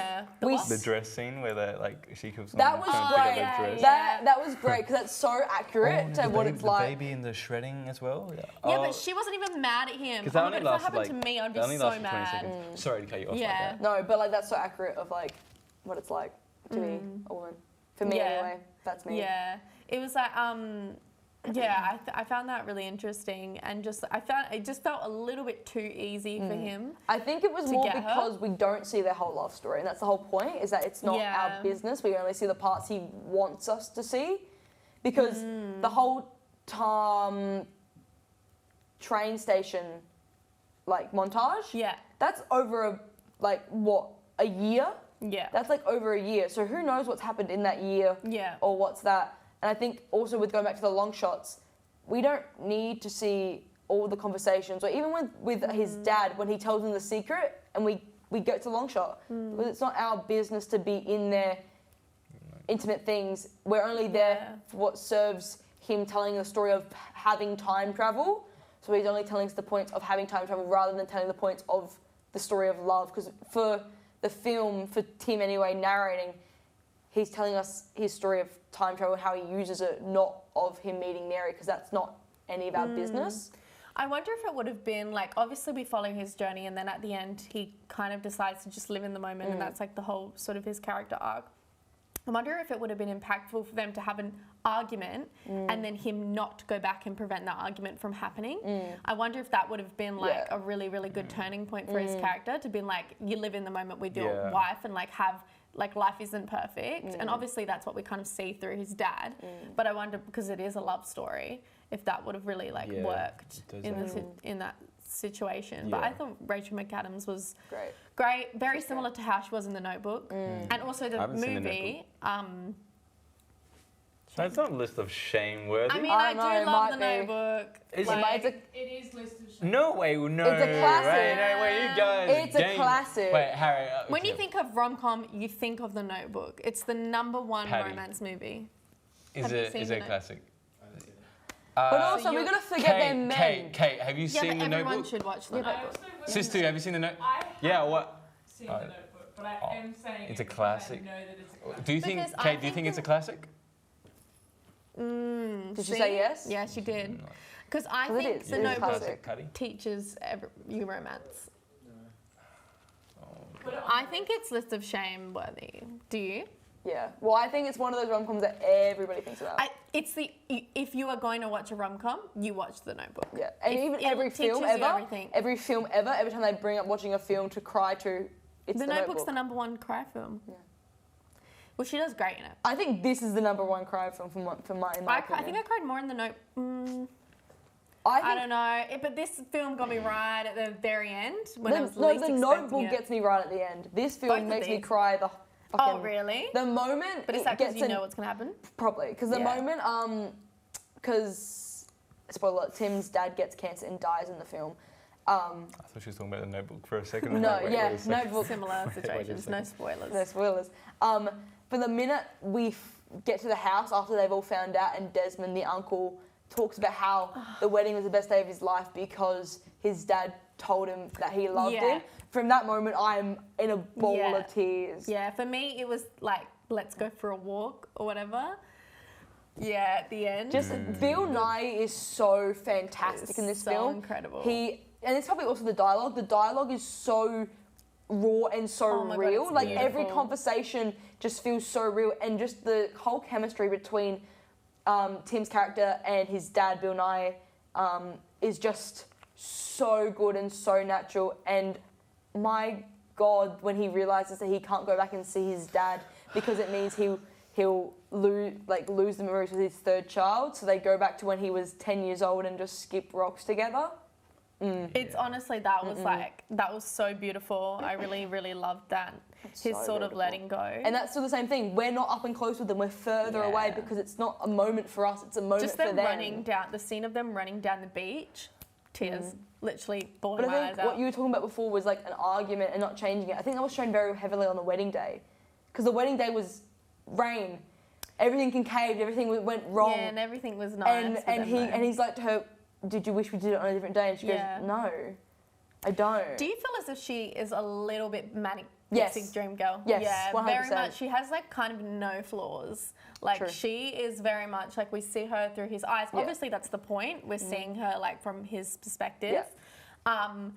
Speaker 2: the dress scene where they like she comes.
Speaker 1: That was great. That was great because that's so accurate to what it's like.
Speaker 2: The baby in the shredding as well.
Speaker 3: Yeah, but she wasn't even mad at him.
Speaker 2: Because
Speaker 3: if that happened to me, I'd be so mad.
Speaker 2: Sorry to cut you off like that.
Speaker 1: No, but like that's so accurate of like what it's like to be a woman. For me anyway, that's me.
Speaker 3: Yeah. It was like, I found that really interesting, and I found it just felt a little bit too easy for him.
Speaker 1: I think it was more because we don't see their whole love story, and that's the whole point. Is that it's not our business. We only see the parts he wants us to see, because the whole train station like montage.
Speaker 3: Yeah.
Speaker 1: That's over a year.
Speaker 3: Yeah.
Speaker 1: That's like over a year. So who knows what's happened in that year?
Speaker 3: Yeah.
Speaker 1: Or what's that? And I think also with going back to the long shots, we don't need to see all the conversations, or even with his dad when he tells him the secret, and we get to long shot. Because it's not our business to be in their intimate things. We're only there for what serves him telling the story of having time travel. So he's only telling us the points of having time travel rather than telling the points of the story of love. Because for the film, for Tim anyway, narrating, he's telling us his story of time travel and how he uses it, not of him meeting Mary, because that's not any of our business.
Speaker 3: I wonder if it would have been like, obviously we follow his journey, and then at the end he kind of decides to just live in the moment, and that's like the whole sort of his character arc. I wonder if it would have been impactful for them to have an argument and then him not go back and prevent that argument from happening. I wonder if that would have been like a really, really good turning point for his character, to be like, you live in the moment with your wife and like have, like, life isn't perfect. And obviously that's what we kind of see through his dad. But I wonder, because it is a love story, if that would have really like worked in that situation. But I thought Rachel McAdams was great, very similar to how she was in The Notebook. And also the movie.
Speaker 2: That's not a list of shame-worthy.
Speaker 3: I mean, I do love The Notebook.
Speaker 2: It
Speaker 5: is list of shame.
Speaker 2: No way, no.
Speaker 1: It's a classic.
Speaker 2: Wait, you guys.
Speaker 1: It's a classic.
Speaker 2: Wait, Harry.
Speaker 3: When you think of rom-com, you think of The Notebook. It's the #1 romance movie.
Speaker 2: Is it a classic?
Speaker 1: But also, we're gonna forget their men.
Speaker 2: Kate, have you seen The
Speaker 3: everyone
Speaker 2: Notebook?
Speaker 3: should watch The Notebook.
Speaker 2: Sister, have you seen The Notebook? Yeah, what?
Speaker 5: Seen The Notebook, but I am saying
Speaker 2: it's a classic.
Speaker 5: I know that it's a classic.
Speaker 2: Do you think, Kate? Do you think it's a classic?
Speaker 1: Did she say yes?
Speaker 3: Yeah, she did. Because I think The Notebook teaches you romance. I think it's list of shame worthy. Do you?
Speaker 1: Yeah. Well, I think it's one of those rom-coms that everybody thinks about.
Speaker 3: If you are going to watch a rom-com, you watch The Notebook.
Speaker 1: Yeah, and even every film ever, every time they bring up watching a film to cry to, it's The
Speaker 3: Notebook's
Speaker 1: Notebook.
Speaker 3: the #1 cry film. Yeah. Well, she does great in it.
Speaker 1: I think this is the #1 cry film in my opinion.
Speaker 3: I think I cried more in The I don't know, but this film got me right at the very end when I was least expecting it.
Speaker 1: The Notebook gets me right at the end. This film makes me cry the fucking...
Speaker 3: Oh, really?
Speaker 1: The moment...
Speaker 3: But is that because you know what's going to happen?
Speaker 1: Probably, because the moment... Because, spoiler alert, Tim's dad gets cancer and dies in the film.
Speaker 2: I thought she was talking about The Notebook for a second.
Speaker 1: Notebook.
Speaker 3: Similar situations, no spoilers.
Speaker 1: No spoilers. For the minute we get to the house after they've all found out, and Desmond, the uncle, talks about how the wedding was the best day of his life because his dad told him that he loved him. From that moment, I'm in a ball of tears.
Speaker 3: Yeah, for me, it was like, let's go for a walk or whatever. Yeah, at the end.
Speaker 1: Just Bill Nighy is so fantastic in this film.
Speaker 3: Incredible.
Speaker 1: And it's probably also the dialogue. The dialogue is so raw and so real.
Speaker 3: God,
Speaker 1: like every conversation just feels so real, and just the whole chemistry between Tim's character and his dad Bill Nye is just so good and so natural. And my God, when he realizes that he can't go back and see his dad because it means he'll lose the memories with his third child, so they go back to when he was 10 years old and just skip rocks together.
Speaker 3: It's honestly, that was so beautiful. I really, really loved that. His
Speaker 1: so
Speaker 3: sort of
Speaker 1: beautiful.
Speaker 3: letting go.
Speaker 1: And that's still the same thing. We're not up and close with them. We're further away because it's not a moment for us. It's a moment
Speaker 3: just
Speaker 1: for
Speaker 3: them
Speaker 1: them.
Speaker 3: running down, the scene of them running down the beach, tears, literally bawling
Speaker 1: But
Speaker 3: my
Speaker 1: I
Speaker 3: eyes
Speaker 1: think
Speaker 3: out.
Speaker 1: what you were talking about before was like an argument and not changing it. I think that was shown very heavily on the wedding day, because the wedding day was rain, everything concaved, everything went wrong.
Speaker 3: Yeah, and everything was nice.
Speaker 1: And he's like to her, "Did you wish we did it on a different day?" And she goes, "No, I don't."
Speaker 3: Do you feel as if she is a little bit manic
Speaker 1: Yes.
Speaker 3: pixie dream girl?
Speaker 1: Yes,
Speaker 3: Yeah,
Speaker 1: 100%.
Speaker 3: very much. She has like kind of no flaws. Like
Speaker 1: True.
Speaker 3: she is very much like we see her through his eyes.
Speaker 1: Yeah.
Speaker 3: Obviously that's the point. We're seeing her like from his perspective.
Speaker 1: Yeah.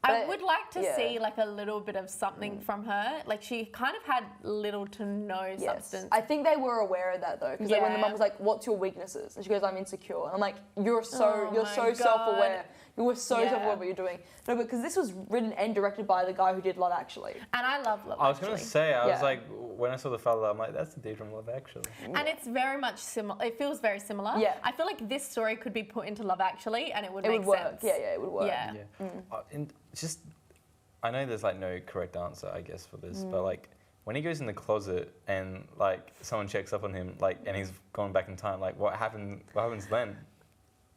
Speaker 3: I
Speaker 1: But,
Speaker 3: would like to
Speaker 1: yeah.
Speaker 3: see like a little bit of something from her. Like she kind of had little to no substance.
Speaker 1: I think they were aware of that though, because when the
Speaker 3: Yeah.
Speaker 1: mum was like, "What's your weaknesses?" and she goes, "I'm insecure," and I'm like, "You're so
Speaker 3: Oh my God.
Speaker 1: self-aware. You were so
Speaker 3: Yeah.
Speaker 1: self-aware of what you're doing." No, because this was written and directed by the guy who did Love Actually.
Speaker 3: And I love Love
Speaker 2: I was going to
Speaker 3: Actually.
Speaker 2: say, I was
Speaker 1: Yeah.
Speaker 2: like, when I saw the father, I'm like, that's the dude from Love Actually.
Speaker 3: And it's very much similar. It feels very similar.
Speaker 1: Yeah.
Speaker 3: I feel like this story could be put into Love Actually and it would
Speaker 1: It
Speaker 3: make
Speaker 1: would work.
Speaker 3: sense.
Speaker 1: Yeah, it would work.
Speaker 3: Yeah.
Speaker 2: And just, I know there's like no correct answer, I guess, for this, but like when he goes in the closet and like someone checks up on him, like, and he's gone back in time, like what happens then?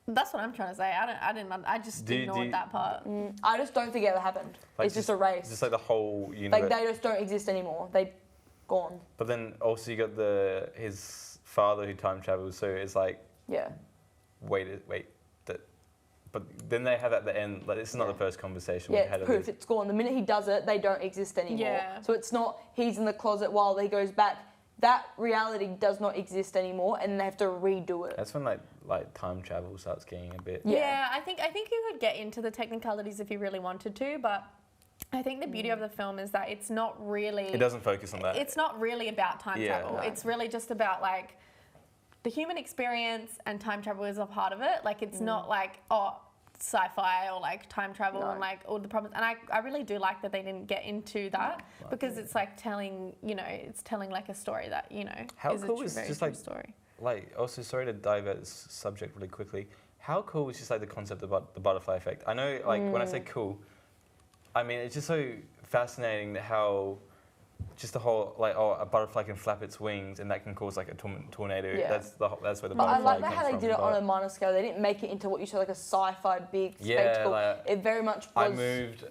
Speaker 3: That's what I'm trying to say. I just ignored that part.
Speaker 1: I just don't think it ever happened.
Speaker 2: Like
Speaker 1: It's just erased.
Speaker 2: Just like the whole universe.
Speaker 1: Like they just don't exist anymore. They gone.
Speaker 2: But then also you got his father who time travels, so it's like,
Speaker 1: Yeah.
Speaker 2: wait, that. But then they have at the end, like this is not the first conversation
Speaker 1: Yeah,
Speaker 2: we've had
Speaker 1: it's
Speaker 2: of
Speaker 1: proof.
Speaker 2: this.
Speaker 1: It's gone. The minute he does it, they don't exist anymore.
Speaker 3: Yeah.
Speaker 1: So it's not he's in the closet while he goes back. That reality does not exist anymore, and they have to redo it.
Speaker 2: That's when like time travel starts getting a bit.
Speaker 1: Yeah.
Speaker 3: Yeah, I think you could get into the technicalities if you really wanted to, but I think the beauty of the film is that it's not really.
Speaker 2: It doesn't focus on that.
Speaker 3: It's not really about time
Speaker 2: Yeah,
Speaker 3: travel.
Speaker 2: no.
Speaker 3: It's really just about like the human experience, and time travel is a part of it. Like it's not like sci-fi or like time travel and like all the problems. And I really do like that they didn't get into that because it's like telling like a story that
Speaker 2: How
Speaker 3: is
Speaker 2: cool
Speaker 3: a
Speaker 2: is
Speaker 3: very
Speaker 2: just
Speaker 3: true
Speaker 2: like
Speaker 3: story.
Speaker 2: Like, also, sorry to dive at this subject really quickly. How cool is just like the concept about the butterfly effect? I know, like, when I say cool, I mean it's just so fascinating how just the whole like a butterfly can flap its wings and that can cause like a tornado.
Speaker 1: Yeah.
Speaker 2: That's where the
Speaker 1: But I
Speaker 2: butterfly
Speaker 1: like that
Speaker 2: comes
Speaker 1: how they
Speaker 2: from,
Speaker 1: did it on
Speaker 2: but
Speaker 1: a minor scale. They didn't make it into what you said, like a sci-fi big
Speaker 2: Yeah,
Speaker 1: spectacle.
Speaker 2: like,
Speaker 1: It very much
Speaker 2: I
Speaker 1: was
Speaker 2: moved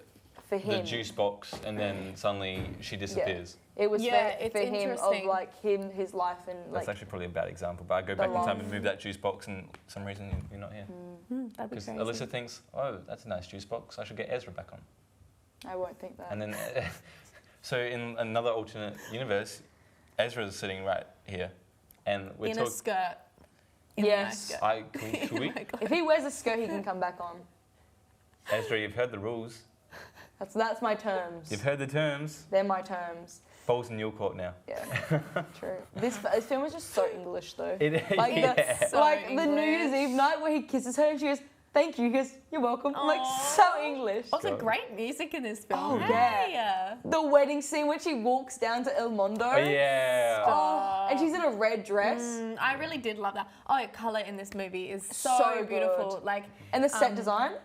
Speaker 1: for
Speaker 2: the
Speaker 1: him.
Speaker 2: juice box and then suddenly she disappears.
Speaker 1: It was
Speaker 3: Yeah,
Speaker 1: for
Speaker 3: it's
Speaker 1: him of
Speaker 3: interesting.
Speaker 1: like his life and
Speaker 2: That's
Speaker 1: like.
Speaker 2: actually probably a bad example, but I go
Speaker 1: The
Speaker 2: back in time
Speaker 1: long-
Speaker 2: and move that juice box and for some reason you're not here.
Speaker 3: That'd be
Speaker 2: Because
Speaker 3: crazy.
Speaker 2: Alyssa thinks, oh, that's a nice juice box, I should get Ezra back on.
Speaker 1: I won't think that.
Speaker 2: And then, so in another alternate universe, Ezra's sitting right here, and we're
Speaker 3: in a
Speaker 2: talking.
Speaker 3: skirt. In
Speaker 1: Yes.
Speaker 3: a nice skirt.
Speaker 2: Should we?
Speaker 1: If he wears a skirt, he can come back on.
Speaker 2: Ezra, you've heard the rules.
Speaker 1: That's my terms.
Speaker 2: You've heard the terms.
Speaker 1: They're my terms.
Speaker 2: Balls in your court now.
Speaker 1: Yeah, true. This film is just so English though.
Speaker 2: Like
Speaker 3: So
Speaker 1: the New Year's
Speaker 3: English.
Speaker 1: Eve night where he kisses her and she goes, "Thank you." He goes, "You're welcome." I'm like, so English.
Speaker 3: Also,
Speaker 2: God.
Speaker 3: great music in this film.
Speaker 1: Oh,
Speaker 3: Hey.
Speaker 1: yeah. The wedding scene when she walks down to El Mondo.
Speaker 2: Oh, yeah.
Speaker 1: Oh, and she's in a red dress.
Speaker 3: I really did love that. Oh, color in this movie is
Speaker 1: So
Speaker 3: so beautiful.
Speaker 1: good.
Speaker 3: Like
Speaker 1: And the set design.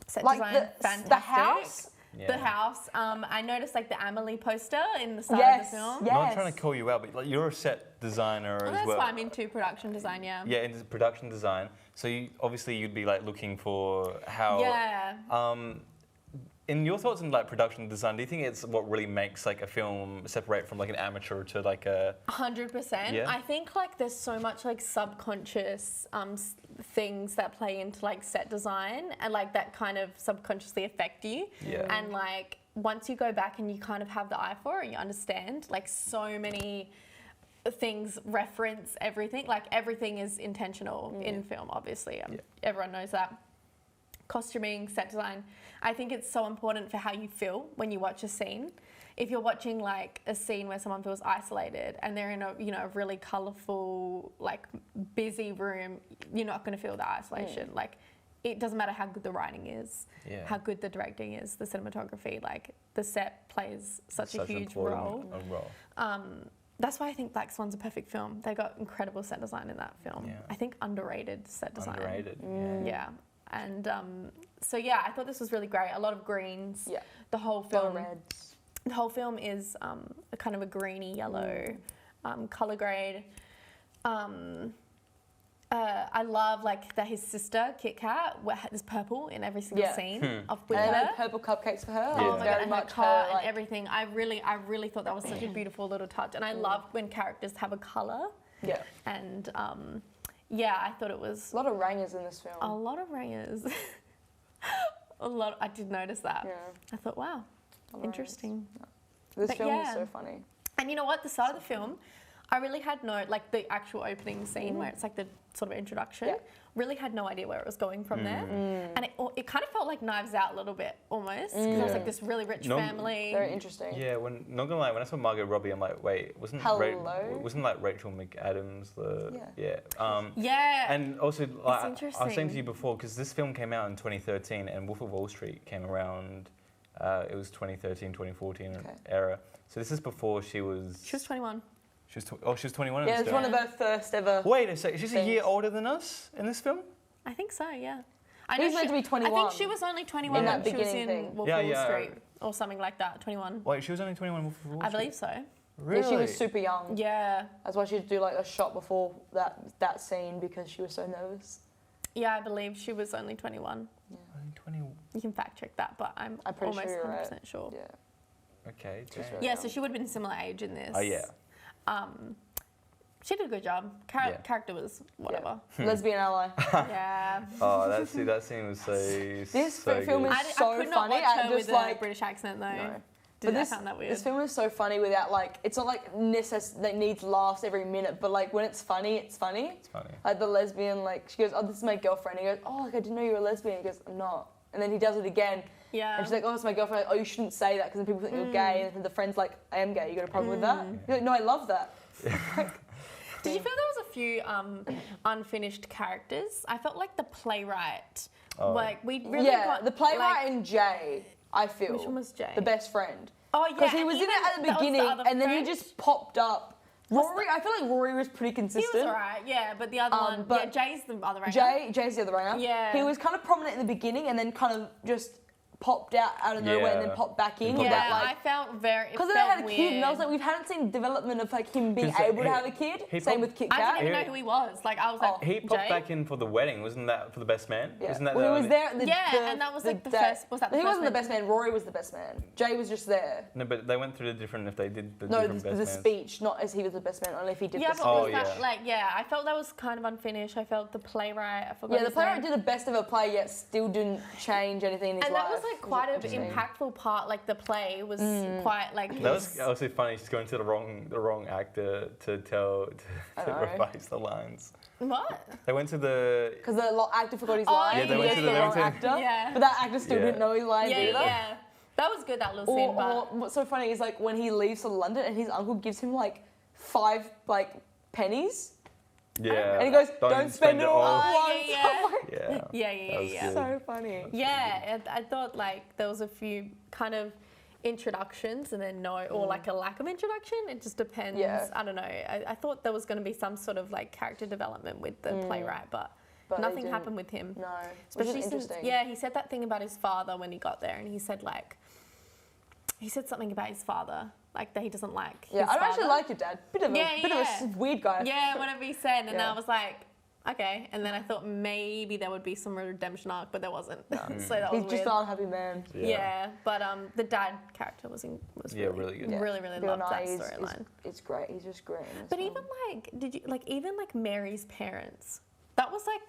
Speaker 3: set
Speaker 1: Like
Speaker 3: design, fantastic.
Speaker 1: the house.
Speaker 2: Yeah.
Speaker 3: The house. I noticed like the Amelie poster in the side
Speaker 1: Yes,
Speaker 3: of the film.
Speaker 1: yes.
Speaker 2: Not trying to call you out, but like you're a set designer
Speaker 3: Well,
Speaker 2: as
Speaker 3: that's
Speaker 2: well.
Speaker 3: why I'm into production design. Yeah.
Speaker 2: Yeah, into production design. So you'd be like looking for how.
Speaker 3: Yeah.
Speaker 2: In your thoughts on like production design, do you think it's what really makes like a film separate from like an amateur to like a?
Speaker 3: 100%.
Speaker 2: Yeah.
Speaker 3: I think like there's so much like subconscious things that play into like set design and like that kind of subconsciously affect you.
Speaker 2: Yeah.
Speaker 3: And like once you go back and you kind of have the eye for it, you understand like so many things reference everything. Like everything is intentional in film, obviously. Everyone knows that. costuming, set design. I think it's so important for how you feel when you watch a scene. If you're watching like a scene where someone feels isolated and they're in a a really colourful, like busy room, you're not going to feel the isolation. Like it doesn't matter how good the writing is, how good the directing is, the cinematography. Like the set plays such a huge role. That's why I think Black Swan's a perfect film. They got incredible set design in that film. I think underrated set design.
Speaker 2: Underrated.
Speaker 3: Yeah. And so yeah, I thought this was really great. A lot of greens.
Speaker 1: Yeah.
Speaker 3: The whole
Speaker 1: A lot
Speaker 3: film.
Speaker 1: of reds.
Speaker 3: The whole film is a kind of a greeny yellow color grade. I love like that his sister Kit Kat is purple in every single scene of with
Speaker 1: And they
Speaker 3: her.
Speaker 1: made purple cupcakes for her.
Speaker 3: Oh my god,
Speaker 1: Very
Speaker 3: and her
Speaker 1: much
Speaker 3: car
Speaker 1: her,
Speaker 3: and everything. I really thought that was such a beautiful little touch, and I love when characters have a color.
Speaker 1: Yeah.
Speaker 3: And yeah, I thought it was
Speaker 1: A lot of rangers in this film.
Speaker 3: a lot of rangers. I did notice that.
Speaker 1: Yeah.
Speaker 3: I thought, wow, interesting.
Speaker 1: This
Speaker 3: But
Speaker 1: film was
Speaker 3: yeah.
Speaker 1: so funny.
Speaker 3: And you know what? The start of the film, I really had like the actual opening scene where it's like the sort of introduction, really had no idea where it was going from there. And it kind of felt like Knives Out a little bit almost, because it was like this really rich family.
Speaker 1: Very interesting.
Speaker 2: Yeah, not gonna lie, when I saw Margot Robbie, I'm like, wait, wasn't like Rachel McAdams the
Speaker 3: Yeah.
Speaker 2: And also, like, I was saying
Speaker 3: interesting.
Speaker 2: to you before, because this film came out in 2013, and Wolf of Wall Street came around. It was 2013, 2014 era. So this is before she was.
Speaker 3: She was 21.
Speaker 2: She was 21.
Speaker 1: Yeah, it's one of her first ever.
Speaker 2: Wait a second, she's a year older than us in this film?
Speaker 3: I think so, yeah.
Speaker 1: She was meant to be 21.
Speaker 3: I think she was only 21
Speaker 1: In that
Speaker 3: when she was
Speaker 1: beginning
Speaker 3: in
Speaker 1: thing.
Speaker 3: Wolf of Wall Street or something like that, 21.
Speaker 2: Wait, she was only 21 in Wolf of Wall Street?
Speaker 3: I believe so.
Speaker 2: Really?
Speaker 1: Yeah, she was super young.
Speaker 3: Yeah.
Speaker 1: That's why she'd do like a shot before that scene because she was so nervous.
Speaker 3: Yeah, I believe she was only 21.
Speaker 2: Only 20.
Speaker 3: You can fact check that, but I'm
Speaker 1: pretty
Speaker 3: almost
Speaker 1: sure you're
Speaker 3: 100%
Speaker 1: right.
Speaker 3: sure.
Speaker 1: Yeah.
Speaker 2: Okay,
Speaker 1: She's
Speaker 2: damn.
Speaker 1: very
Speaker 3: Yeah,
Speaker 1: young.
Speaker 3: so she would have been similar age in this.
Speaker 2: Oh, yeah.
Speaker 3: She did a good job. Character was whatever.
Speaker 1: Lesbian ally.
Speaker 3: Yeah.
Speaker 2: Oh, that scene was so.
Speaker 1: This
Speaker 2: so
Speaker 1: film
Speaker 2: good.
Speaker 1: is so
Speaker 3: I could not
Speaker 1: funny.
Speaker 3: watch
Speaker 1: I
Speaker 3: her
Speaker 1: just
Speaker 3: with
Speaker 1: like
Speaker 3: a British accent though.
Speaker 1: No.
Speaker 3: I found that weird.
Speaker 1: This film is so funny without like it's not like that needs laughs every minute, but like when it's funny, it's funny.
Speaker 2: It's funny.
Speaker 1: Like the lesbian, like she goes, "Oh, this is my girlfriend." He goes, "Oh, like I didn't know you were a lesbian." He goes, "I'm not." And then he does it again.
Speaker 3: Yeah.
Speaker 1: And she's like, "Oh, it's my girlfriend." Like, "Oh, you shouldn't say that because then people think you're gay." And then the friend's like, "I am gay. You got a problem with that?" You're like, "No, I love that."
Speaker 3: Did you feel there was a few unfinished characters? I felt like the playwright, like we really got
Speaker 1: the playwright
Speaker 3: like,
Speaker 1: and Jay, I feel.
Speaker 3: Which one was Jay?
Speaker 1: The best friend.
Speaker 3: Oh yeah,
Speaker 1: Because he
Speaker 3: and
Speaker 1: was in
Speaker 3: even
Speaker 1: it at the
Speaker 3: that was
Speaker 1: beginning,
Speaker 3: other
Speaker 1: and then he
Speaker 3: friend.
Speaker 1: just popped up. Rory, I feel like Rory was pretty consistent.
Speaker 3: He was alright, yeah, but the other one,
Speaker 1: but
Speaker 3: Jay's the other ranger.
Speaker 1: Jay's the other ringer.
Speaker 3: Yeah.
Speaker 1: He was kind of prominent in the beginning, and then kind of just popped out of nowhere and then popped back in.
Speaker 3: Yeah,
Speaker 1: But,
Speaker 3: I
Speaker 1: like,
Speaker 3: felt very.
Speaker 1: because they had a kid, and I was like, we hadn't seen development of like him being
Speaker 2: 'Cause
Speaker 1: able to
Speaker 2: he-
Speaker 1: have a kid.
Speaker 2: he
Speaker 1: Same
Speaker 2: popped-
Speaker 1: with Kit
Speaker 3: I
Speaker 1: Kat.
Speaker 3: didn't even know who he was. Like I was like,
Speaker 2: He popped
Speaker 3: Jay?
Speaker 2: back in for the wedding, wasn't that for the best man?
Speaker 1: Yeah.
Speaker 2: Wasn't that
Speaker 1: Well,
Speaker 2: the
Speaker 1: he was
Speaker 2: only-
Speaker 1: there at the
Speaker 3: Yeah, and that was like the
Speaker 1: day.
Speaker 3: first. Was that the
Speaker 1: He
Speaker 3: first
Speaker 1: wasn't the
Speaker 3: man?
Speaker 1: best man. Rory was the best man. Jay was just there.
Speaker 2: No, but they went through the different. If they did the
Speaker 1: No,
Speaker 2: different
Speaker 1: the
Speaker 2: best mans.
Speaker 1: speech, not as he was the best man, only if he did
Speaker 3: Yeah,
Speaker 1: the
Speaker 3: but
Speaker 1: speech.
Speaker 3: was that
Speaker 2: yeah.
Speaker 3: like I felt that was kind of unfinished. I felt the playwright. I forgot.
Speaker 1: Yeah, the
Speaker 3: his
Speaker 1: playwright
Speaker 3: name.
Speaker 1: did the best of a play, yet still didn't change anything in his
Speaker 3: And
Speaker 1: life.
Speaker 3: that was like quite an
Speaker 1: Interesting.
Speaker 3: impactful part. Like the play was quite like.
Speaker 2: That was also funny. She's going to the wrong actor to revise the lines.
Speaker 3: What?
Speaker 2: They went to the.
Speaker 1: Because the actor forgot his
Speaker 3: Oh,
Speaker 1: lines.
Speaker 3: yeah,
Speaker 1: and
Speaker 3: they
Speaker 1: he
Speaker 3: went
Speaker 1: gets
Speaker 3: to
Speaker 1: the
Speaker 3: the-
Speaker 1: wrong
Speaker 2: they went
Speaker 1: actor.
Speaker 3: Yeah.
Speaker 1: But that actor still
Speaker 2: Yeah.
Speaker 1: didn't know his lines
Speaker 3: Yeah,
Speaker 1: either.
Speaker 3: yeah. That was good. That little scene,
Speaker 1: Or
Speaker 3: but
Speaker 1: what's so funny is like when he leaves for London and his uncle gives him like 5 like pennies.
Speaker 2: Yeah.
Speaker 1: And he goes, don't spend it all
Speaker 3: Oh,
Speaker 1: at once.
Speaker 3: yeah,
Speaker 1: I'm like,
Speaker 2: Yeah.
Speaker 3: yeah.
Speaker 2: That was good.
Speaker 1: so funny.
Speaker 3: Yeah, I thought like there was a few kind of introductions and then or like a lack of introduction. It just depends.
Speaker 1: Yeah.
Speaker 3: I don't know. I thought there was going to be some sort of like character development with the playwright, but
Speaker 1: But they
Speaker 3: nothing
Speaker 1: didn't.
Speaker 3: happened with him.
Speaker 1: No,
Speaker 3: Especially
Speaker 1: which is
Speaker 3: since,
Speaker 1: interesting.
Speaker 3: yeah, he said that thing about his father when he got there, and he said something about his father, like that he doesn't like.
Speaker 1: Yeah,
Speaker 3: his
Speaker 1: I don't actually
Speaker 3: father.
Speaker 1: like your dad. Bit of a weird guy.
Speaker 3: Yeah, whatever he said, and
Speaker 1: Yeah.
Speaker 3: I was like, okay. And then I thought maybe there would be some redemption arc, but there wasn't. so that was
Speaker 1: He's just
Speaker 3: weird.
Speaker 1: an unhappy man.
Speaker 3: Yeah, but the dad character was
Speaker 2: really good.
Speaker 3: Really
Speaker 1: Bill
Speaker 3: loved that
Speaker 1: Nye is
Speaker 3: storyline.
Speaker 1: it's great. He's just great. in this
Speaker 3: But
Speaker 1: film.
Speaker 3: even like Mary's parents, that was like,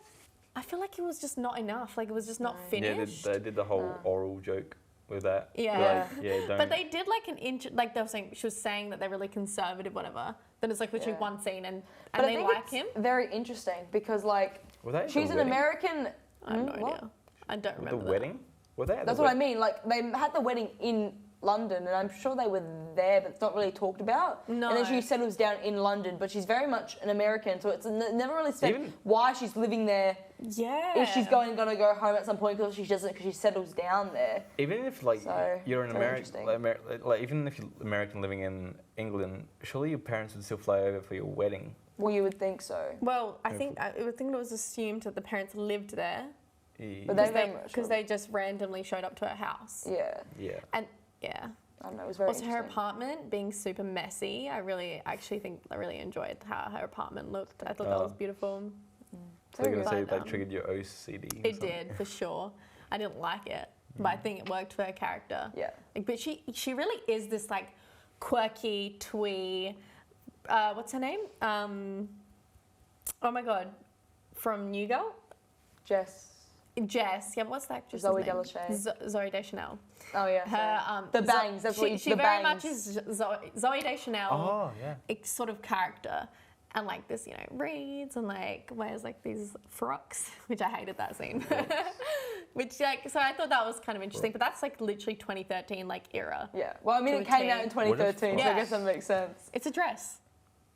Speaker 3: I feel like it was just not enough. Like it was just not
Speaker 2: Yeah,
Speaker 3: finished.
Speaker 2: they did the whole oral joke with that.
Speaker 3: Yeah.
Speaker 2: Like, yeah, don't.
Speaker 3: But they did like like they were saying, she was saying that they're really conservative, whatever. Then it's like literally
Speaker 1: Yeah.
Speaker 3: one scene and
Speaker 1: But I
Speaker 3: they
Speaker 1: think
Speaker 3: like
Speaker 1: it's
Speaker 3: him.
Speaker 1: very interesting because like
Speaker 2: Were they at
Speaker 1: she's
Speaker 2: the
Speaker 1: an
Speaker 2: wedding?
Speaker 1: American.
Speaker 3: I have no
Speaker 1: what?
Speaker 3: idea. I don't
Speaker 2: The
Speaker 3: remember that.
Speaker 2: wedding? Were they at
Speaker 1: That's
Speaker 2: the
Speaker 1: what I mean. Like they had the wedding in London, and I'm sure they were there, but it's not really talked about.
Speaker 3: No.
Speaker 1: And then she settles down in London, but she's very much an American, so it's never really said
Speaker 2: Even-
Speaker 1: why she's living there.
Speaker 3: Yeah.
Speaker 1: If she's gonna go home at some point, because she doesn't, because she settles down there.
Speaker 2: Even if like
Speaker 1: So,
Speaker 2: you're an
Speaker 1: very
Speaker 2: American,
Speaker 1: interesting.
Speaker 2: like even if you're American living in England, surely your parents would still fly over for your wedding.
Speaker 1: Well, you would think so.
Speaker 3: Well, I think it was assumed that the parents lived there
Speaker 1: But they
Speaker 3: because they just randomly showed up to her house.
Speaker 1: Yeah,
Speaker 2: Yeah.
Speaker 3: And yeah.
Speaker 1: I don't know. It was very
Speaker 3: Also, her
Speaker 1: interesting.
Speaker 3: apartment being super messy. I really enjoyed how her apartment looked. I thought that was beautiful.
Speaker 2: So you're gonna
Speaker 1: Very
Speaker 2: say
Speaker 3: good.
Speaker 2: that triggered your OCD? or
Speaker 3: It
Speaker 2: something?
Speaker 3: did, for sure. I didn't like it, but I think it worked for her character.
Speaker 1: Yeah.
Speaker 3: Like, but she really is this like quirky, twee. What's her name? Oh my god, from New Girl,
Speaker 1: Jess.
Speaker 3: Jess. Yeah, what's that? Just
Speaker 1: Zoe Deschanel.
Speaker 3: Zoe Deschanel.
Speaker 1: Oh yeah.
Speaker 3: Her
Speaker 1: the bangs. That's what
Speaker 3: she
Speaker 1: the
Speaker 3: very
Speaker 1: bangs.
Speaker 3: much is Zoe Deschanel.
Speaker 2: Oh yeah.
Speaker 3: Sort of character. And like this, reads and like wears like these frocks, which I hated that scene. Which like, so I thought that was kind of interesting, but that's like literally 2013 like era.
Speaker 1: Yeah. Well, I mean,
Speaker 3: To
Speaker 1: it
Speaker 3: a
Speaker 1: came
Speaker 3: T.
Speaker 1: out in 2013, so I
Speaker 3: Yeah.
Speaker 1: guess that makes sense.
Speaker 3: It's a dress,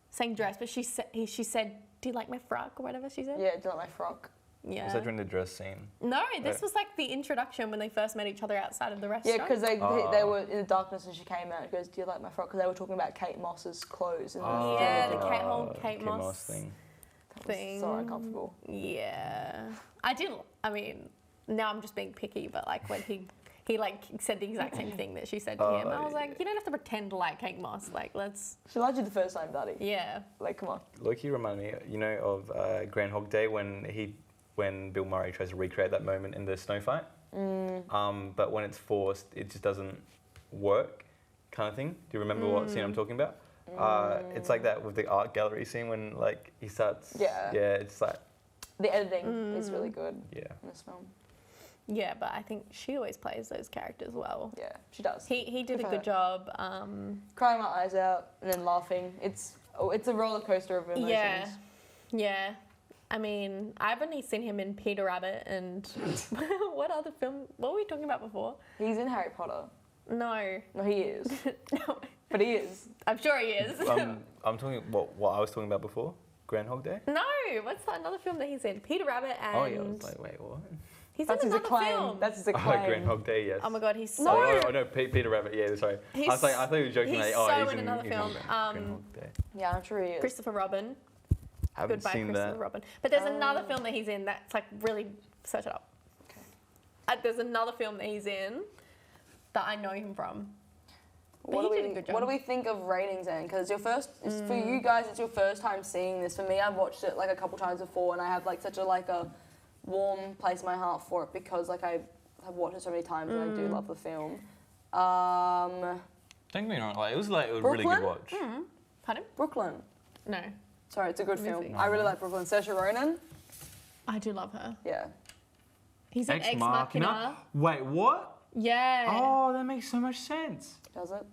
Speaker 3: saying dress, but she said, "Do you like my frock?" or whatever she said.
Speaker 1: Yeah, do you like my frock?
Speaker 3: Yeah.
Speaker 2: Was that during the dress scene?
Speaker 3: No, this
Speaker 2: Yeah.
Speaker 3: was like the introduction when they first met each other outside of the
Speaker 1: Yeah,
Speaker 3: restaurant.
Speaker 1: because they were in the darkness and she came out and goes, "Do you like my frock?" Because they were talking about Kate Moss's clothes. And
Speaker 3: Yeah, the
Speaker 2: Oh,
Speaker 3: Kate Moss
Speaker 2: thing.
Speaker 3: thing.
Speaker 1: So uncomfortable.
Speaker 3: Yeah, I didn't. I mean, now I'm just being picky, but like when he like said the exact same thing that she said to him, I was like, you don't have to pretend to like Kate Moss. Like, let's.
Speaker 1: She liked you the first time, Daddy.
Speaker 3: Yeah.
Speaker 1: Like, come on.
Speaker 2: Loki reminded me, of Groundhog Day when Bill Murray tries to recreate that moment in the snow fight. But when it's forced, it just doesn't work, kind of thing. Do you remember what scene I'm talking about? It's like that with the art gallery scene when like he starts.
Speaker 1: Yeah.
Speaker 2: Yeah, it's like.
Speaker 1: The editing is really good
Speaker 2: Yeah.
Speaker 1: in this film.
Speaker 3: Yeah, but I think she always plays those characters well.
Speaker 1: Yeah, she does.
Speaker 3: He did
Speaker 1: Good
Speaker 3: a
Speaker 1: for
Speaker 3: good
Speaker 1: her.
Speaker 3: job.
Speaker 1: Crying my eyes out and then laughing. It's a roller coaster of emotions.
Speaker 3: Yeah, yeah. I mean, I've only seen him in Peter Rabbit and what other film? What were we talking about before?
Speaker 1: He's in Harry Potter.
Speaker 3: No,
Speaker 1: No, he is.
Speaker 3: no.
Speaker 1: But he is.
Speaker 3: I'm sure he is.
Speaker 2: I'm talking what I was talking about before. Groundhog Day.
Speaker 3: No, what's that another film that he's in? Peter Rabbit and
Speaker 2: Oh yeah, I was like, wait, what?
Speaker 3: he's
Speaker 1: That's
Speaker 3: in
Speaker 1: his
Speaker 3: another
Speaker 1: acclaim.
Speaker 3: film.
Speaker 1: That's his
Speaker 2: Oh,
Speaker 1: acclaim.
Speaker 2: Groundhog Day, yes.
Speaker 3: Oh my god, he's so
Speaker 2: No, Peter Rabbit. Yeah, sorry.
Speaker 3: He's-
Speaker 2: I thought you were joking.
Speaker 3: he's
Speaker 2: Like,
Speaker 3: so
Speaker 2: he's
Speaker 3: in another
Speaker 2: he's
Speaker 3: film.
Speaker 2: Groundhog Day.
Speaker 1: Yeah, I'm sure he is.
Speaker 3: Christopher Robin.
Speaker 2: Haven't
Speaker 3: Goodbye,
Speaker 2: seen
Speaker 3: Christopher
Speaker 2: that.
Speaker 3: Robin. But there's another film that he's in that's like really search it up.
Speaker 1: Okay.
Speaker 3: There's another film that he's in that I know him from. But
Speaker 1: What
Speaker 3: he
Speaker 1: do
Speaker 3: did a good job.
Speaker 1: what do we think of ratings then? Because for you guys, it's your first time seeing this. For me, I've watched it like a couple times before, and I have like such a warm place in my heart for it because like I have watched it so many times and I do love the film.
Speaker 2: Don't get me wrong. Like, it was like a really good
Speaker 1: Brooklyn?
Speaker 2: watch.
Speaker 3: Pardon?
Speaker 1: Brooklyn.
Speaker 3: No.
Speaker 1: Sorry, it's a good film.
Speaker 3: Movie.
Speaker 1: I really like Brooklyn. Saoirse Ronan.
Speaker 3: I do love her.
Speaker 1: Yeah.
Speaker 3: He's in Ex Machina.
Speaker 2: Wait, what?
Speaker 3: Yeah.
Speaker 2: Oh, that makes so much sense.
Speaker 1: Does it?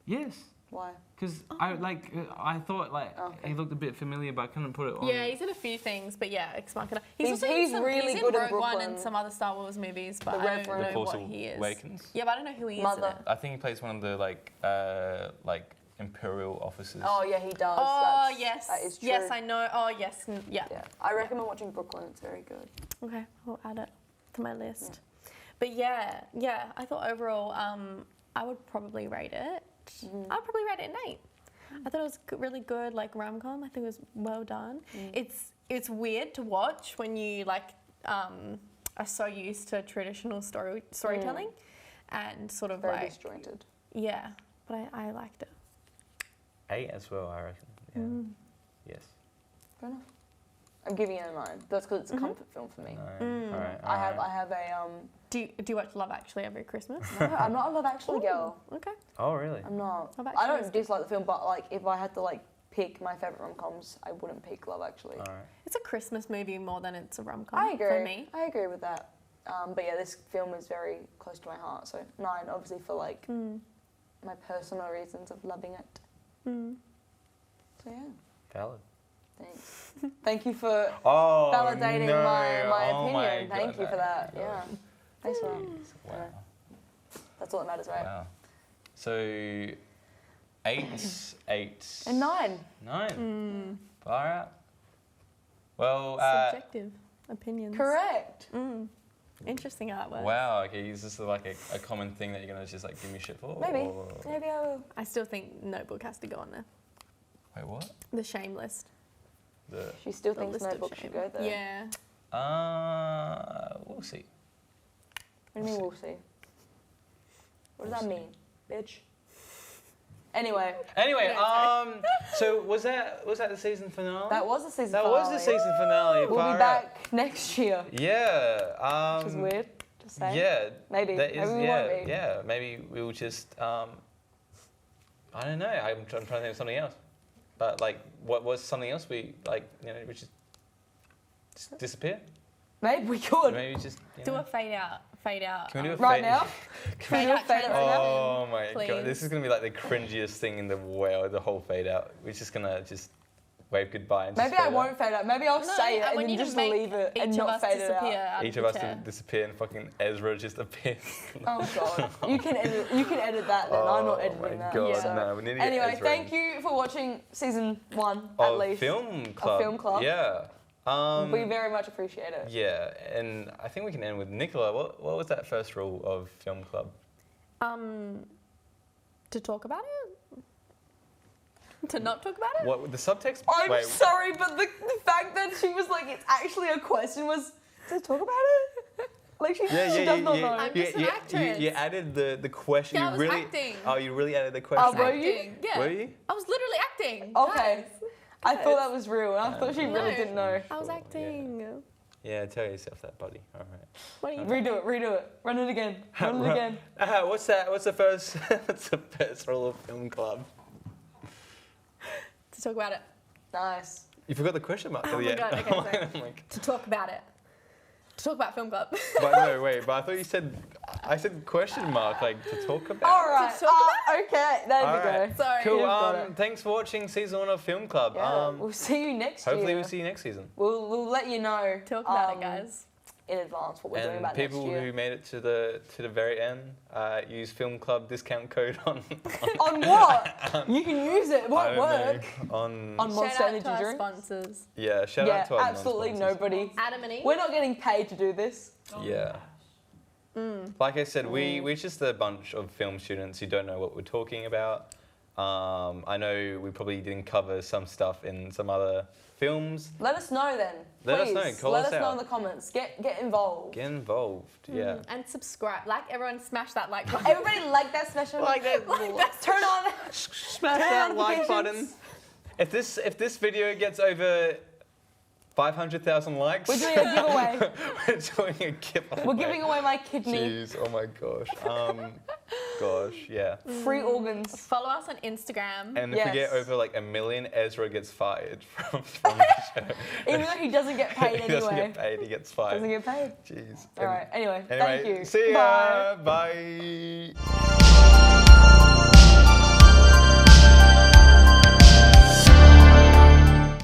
Speaker 2: Yes.
Speaker 1: Why?
Speaker 2: Because I thought
Speaker 1: Okay.
Speaker 2: he looked a bit familiar, but I couldn't put it on.
Speaker 3: Yeah, he's in a few things, but yeah, Ex Machina.
Speaker 1: He's
Speaker 3: in
Speaker 1: really
Speaker 3: he's
Speaker 1: good in
Speaker 3: in Rogue One
Speaker 1: Brooklyn.
Speaker 3: and some other Star Wars movies, but
Speaker 1: The
Speaker 3: I
Speaker 1: Reverend.
Speaker 3: don't
Speaker 2: The
Speaker 3: know
Speaker 2: Force
Speaker 3: what he is.
Speaker 2: Awakens.
Speaker 3: Yeah, but I don't know who he is
Speaker 1: Mother.
Speaker 3: in it.
Speaker 2: I think he plays one of the like Imperial officers.
Speaker 1: Oh yeah, he does.
Speaker 3: Oh,
Speaker 1: That's-
Speaker 3: yes.
Speaker 1: That is true.
Speaker 3: Yes, I know. Oh, yes. Yeah.
Speaker 1: Yeah, I recommend watching Brooklyn. It's very good.
Speaker 3: Okay, I'll add it to my list. But yeah, I thought overall, I would probably rate it. I'd probably rate it an 8. I thought it was really good, like rom-com. I think it was well done. It's weird to watch when you like are so used to traditional storytelling, and sort of
Speaker 1: Very
Speaker 3: like
Speaker 1: disjointed.
Speaker 3: yeah. But I liked it.
Speaker 2: 8 as well, I reckon. Yeah. Yes.
Speaker 1: Fair enough. I'm giving it a 9. That's because it's a comfort film for me.
Speaker 2: 9. All right.
Speaker 1: I have a
Speaker 3: Do you watch Love Actually every Christmas?
Speaker 1: No, I'm not a Love Actually girl.
Speaker 3: Okay.
Speaker 2: Oh really?
Speaker 1: I'm not.
Speaker 3: Love
Speaker 1: I
Speaker 3: Actually
Speaker 1: don't
Speaker 3: is good.
Speaker 1: dislike the film, but like if I had to like pick my favorite rom-coms, I wouldn't pick Love Actually.
Speaker 2: All right.
Speaker 3: It's a Christmas movie more than it's a rom-com.
Speaker 1: I agree.
Speaker 3: For me.
Speaker 1: I agree with that. But yeah, this film is very close to my heart, so 9 obviously for like my personal reasons of loving it. So yeah,
Speaker 2: Valid.
Speaker 1: thanks. Thank you for
Speaker 2: Oh
Speaker 1: validating
Speaker 2: no.
Speaker 1: my
Speaker 2: Oh my
Speaker 1: opinion. Thank you
Speaker 2: God,
Speaker 1: for that.
Speaker 2: no.
Speaker 1: Yeah. Thanks for that.
Speaker 2: Wow.
Speaker 1: That's all that matters, right?
Speaker 2: Wow. So 8, 8,
Speaker 1: And 9.
Speaker 2: 9. Far out. Well,
Speaker 3: Subjective opinions.
Speaker 1: Correct.
Speaker 3: Interesting artwork.
Speaker 2: wow. Okay, is this like a common thing that you're gonna just like give me shit for?
Speaker 1: Maybe.
Speaker 2: Or...
Speaker 1: Maybe I will.
Speaker 3: I still think Notebook has to go on there.
Speaker 2: Wait, what?
Speaker 3: The shame list.
Speaker 2: The
Speaker 1: She still
Speaker 3: The
Speaker 1: thinks
Speaker 3: list of
Speaker 1: Notebook
Speaker 3: shame.
Speaker 1: should go there.
Speaker 3: Yeah.
Speaker 2: We'll see.
Speaker 1: What do you mean we'll see? What does that mean, bitch? Anyway,
Speaker 2: So was that the season finale?
Speaker 1: that was the season
Speaker 2: That
Speaker 1: finale.
Speaker 2: was the season finale.
Speaker 1: We'll
Speaker 2: far
Speaker 1: be
Speaker 2: out.
Speaker 1: back next year,
Speaker 2: Yeah.
Speaker 1: which is weird to say.
Speaker 2: Yeah.
Speaker 1: Maybe.
Speaker 2: That is,
Speaker 1: Maybe we
Speaker 2: yeah,
Speaker 1: won't be.
Speaker 2: yeah. Maybe we'll just. I don't know. I'm trying to think of something else. But like, what was something else we like? We just disappear.
Speaker 1: Maybe we could.
Speaker 2: Maybe just.
Speaker 3: Do a fade out. Fade out.
Speaker 2: Can we do a
Speaker 1: Right
Speaker 2: fade-
Speaker 1: now? Can we do a fade out right now?
Speaker 2: Oh my
Speaker 3: Please.
Speaker 2: god! This is gonna be like the cringiest thing in the world. The whole fade out. We're just gonna wave goodbye and just
Speaker 1: Maybe I
Speaker 2: fade
Speaker 1: won't fade out. Maybe I'll say it
Speaker 3: I
Speaker 1: and
Speaker 3: want
Speaker 1: then
Speaker 3: you to
Speaker 1: just
Speaker 3: make
Speaker 1: leave it and
Speaker 3: each
Speaker 1: not
Speaker 3: of us
Speaker 1: fade it
Speaker 3: disappear
Speaker 1: out.
Speaker 3: out
Speaker 2: Each
Speaker 3: of
Speaker 2: of
Speaker 3: the
Speaker 2: us
Speaker 3: chair.
Speaker 2: to disappear and fucking Ezra just appears.
Speaker 1: Oh god, you can edit that. Then I'm not editing
Speaker 2: Oh my
Speaker 1: that.
Speaker 2: god!
Speaker 1: so.
Speaker 2: No, we need to get
Speaker 1: Anyway,
Speaker 2: Ezra
Speaker 1: thank
Speaker 2: in.
Speaker 1: you for watching season 1 at
Speaker 2: Of
Speaker 1: least.
Speaker 2: Film Club.
Speaker 1: Film Club.
Speaker 2: Yeah.
Speaker 1: We very much appreciate it.
Speaker 2: Yeah, and I think we can end with Nicola. What was that first rule of Film Club?
Speaker 3: To talk about it? To not talk about it?
Speaker 2: What the subtext?
Speaker 1: I'm
Speaker 2: Wait,
Speaker 1: sorry, but the fact that she was like, it's actually a question was, to talk about it? Like she does not know.
Speaker 3: I'm just an actress.
Speaker 2: You added the question.
Speaker 3: Yeah,
Speaker 2: you
Speaker 3: I was
Speaker 2: really,
Speaker 3: acting.
Speaker 2: Oh, you really added the question.
Speaker 1: were you?
Speaker 3: Acting. Yeah.
Speaker 2: Were you?
Speaker 3: I was literally acting.
Speaker 1: Okay.
Speaker 3: Guys.
Speaker 1: I thought that was real, and I thought she really
Speaker 3: No.
Speaker 1: didn't know.
Speaker 3: I was
Speaker 2: Sure,
Speaker 3: acting.
Speaker 2: Yeah, tell yourself that, buddy. All right.
Speaker 3: What are you
Speaker 1: Redo it. Run it again. Run it again.
Speaker 2: What's that? What's the first? What's the first rule of Film Club?
Speaker 3: To talk about it.
Speaker 1: Nice.
Speaker 2: You forgot the question mark at
Speaker 3: Oh
Speaker 2: the
Speaker 3: my
Speaker 2: end.
Speaker 3: God, okay, sorry.
Speaker 2: I'm like,
Speaker 3: To talk about it. To talk about Film Club.
Speaker 2: but no, wait. But I thought you said. I said question mark, like to talk about.
Speaker 1: All right.
Speaker 3: To talk
Speaker 1: Okay. There
Speaker 2: All
Speaker 1: we
Speaker 2: right.
Speaker 1: go.
Speaker 3: Sorry.
Speaker 2: Cool.
Speaker 1: You've got it.
Speaker 2: Thanks for watching season 1 of Film Club.
Speaker 1: Yeah, we'll see you next
Speaker 2: Hopefully
Speaker 1: year.
Speaker 2: we'll see you next season.
Speaker 1: We'll let you know.
Speaker 3: Talk about it, guys.
Speaker 1: In advance what we're doing
Speaker 2: And
Speaker 1: about
Speaker 2: people
Speaker 1: next year.
Speaker 2: who made it to the very end, use Film Club discount code on.
Speaker 1: On what? You can use it. It
Speaker 2: I
Speaker 1: won't
Speaker 2: don't
Speaker 1: work.
Speaker 2: know, on
Speaker 1: On Monster
Speaker 3: Shout out
Speaker 1: Energy
Speaker 3: to our
Speaker 1: drink.
Speaker 3: sponsors.
Speaker 2: yeah, shout
Speaker 1: Yeah,
Speaker 2: out to our
Speaker 1: absolutely
Speaker 2: non-sponsors.
Speaker 1: nobody.
Speaker 3: Adam and Eve.
Speaker 1: We're not getting paid to do this.
Speaker 2: Yeah. Like I said, we're just a bunch of film students who don't know what we're talking about. I know we probably didn't cover some stuff in some other films.
Speaker 1: Let us know then.
Speaker 2: Let us
Speaker 1: Please.
Speaker 2: know, call
Speaker 1: Let
Speaker 2: us
Speaker 1: us know
Speaker 2: out.
Speaker 1: in the comments. Get involved.
Speaker 2: Get involved, yeah.
Speaker 3: And subscribe. Like everyone smash that like button.
Speaker 1: Everybody like that special.
Speaker 2: Like that.
Speaker 1: Turn on.
Speaker 2: Smash
Speaker 1: Turn
Speaker 2: that
Speaker 1: on
Speaker 2: like button.
Speaker 1: notifications.
Speaker 2: If this video gets over 500,000 likes,
Speaker 1: We're doing a giveaway.
Speaker 2: we're doing a giveaway.
Speaker 1: We're giving away my kidney.
Speaker 2: Jeez, oh my gosh. Gosh, yeah.
Speaker 1: Free organs.
Speaker 3: Follow us on Instagram.
Speaker 2: And if we get
Speaker 1: Yes.
Speaker 2: over like 1 million, Ezra gets fired from the show.
Speaker 1: Even though he doesn't get paid
Speaker 2: He doesn't
Speaker 1: anyway.
Speaker 2: get paid, he gets fired.
Speaker 1: Doesn't get paid.
Speaker 2: Jeez.
Speaker 1: All right. Anyway,
Speaker 2: Anyway,
Speaker 1: thank you.
Speaker 2: see
Speaker 1: Bye.
Speaker 2: ya. Bye.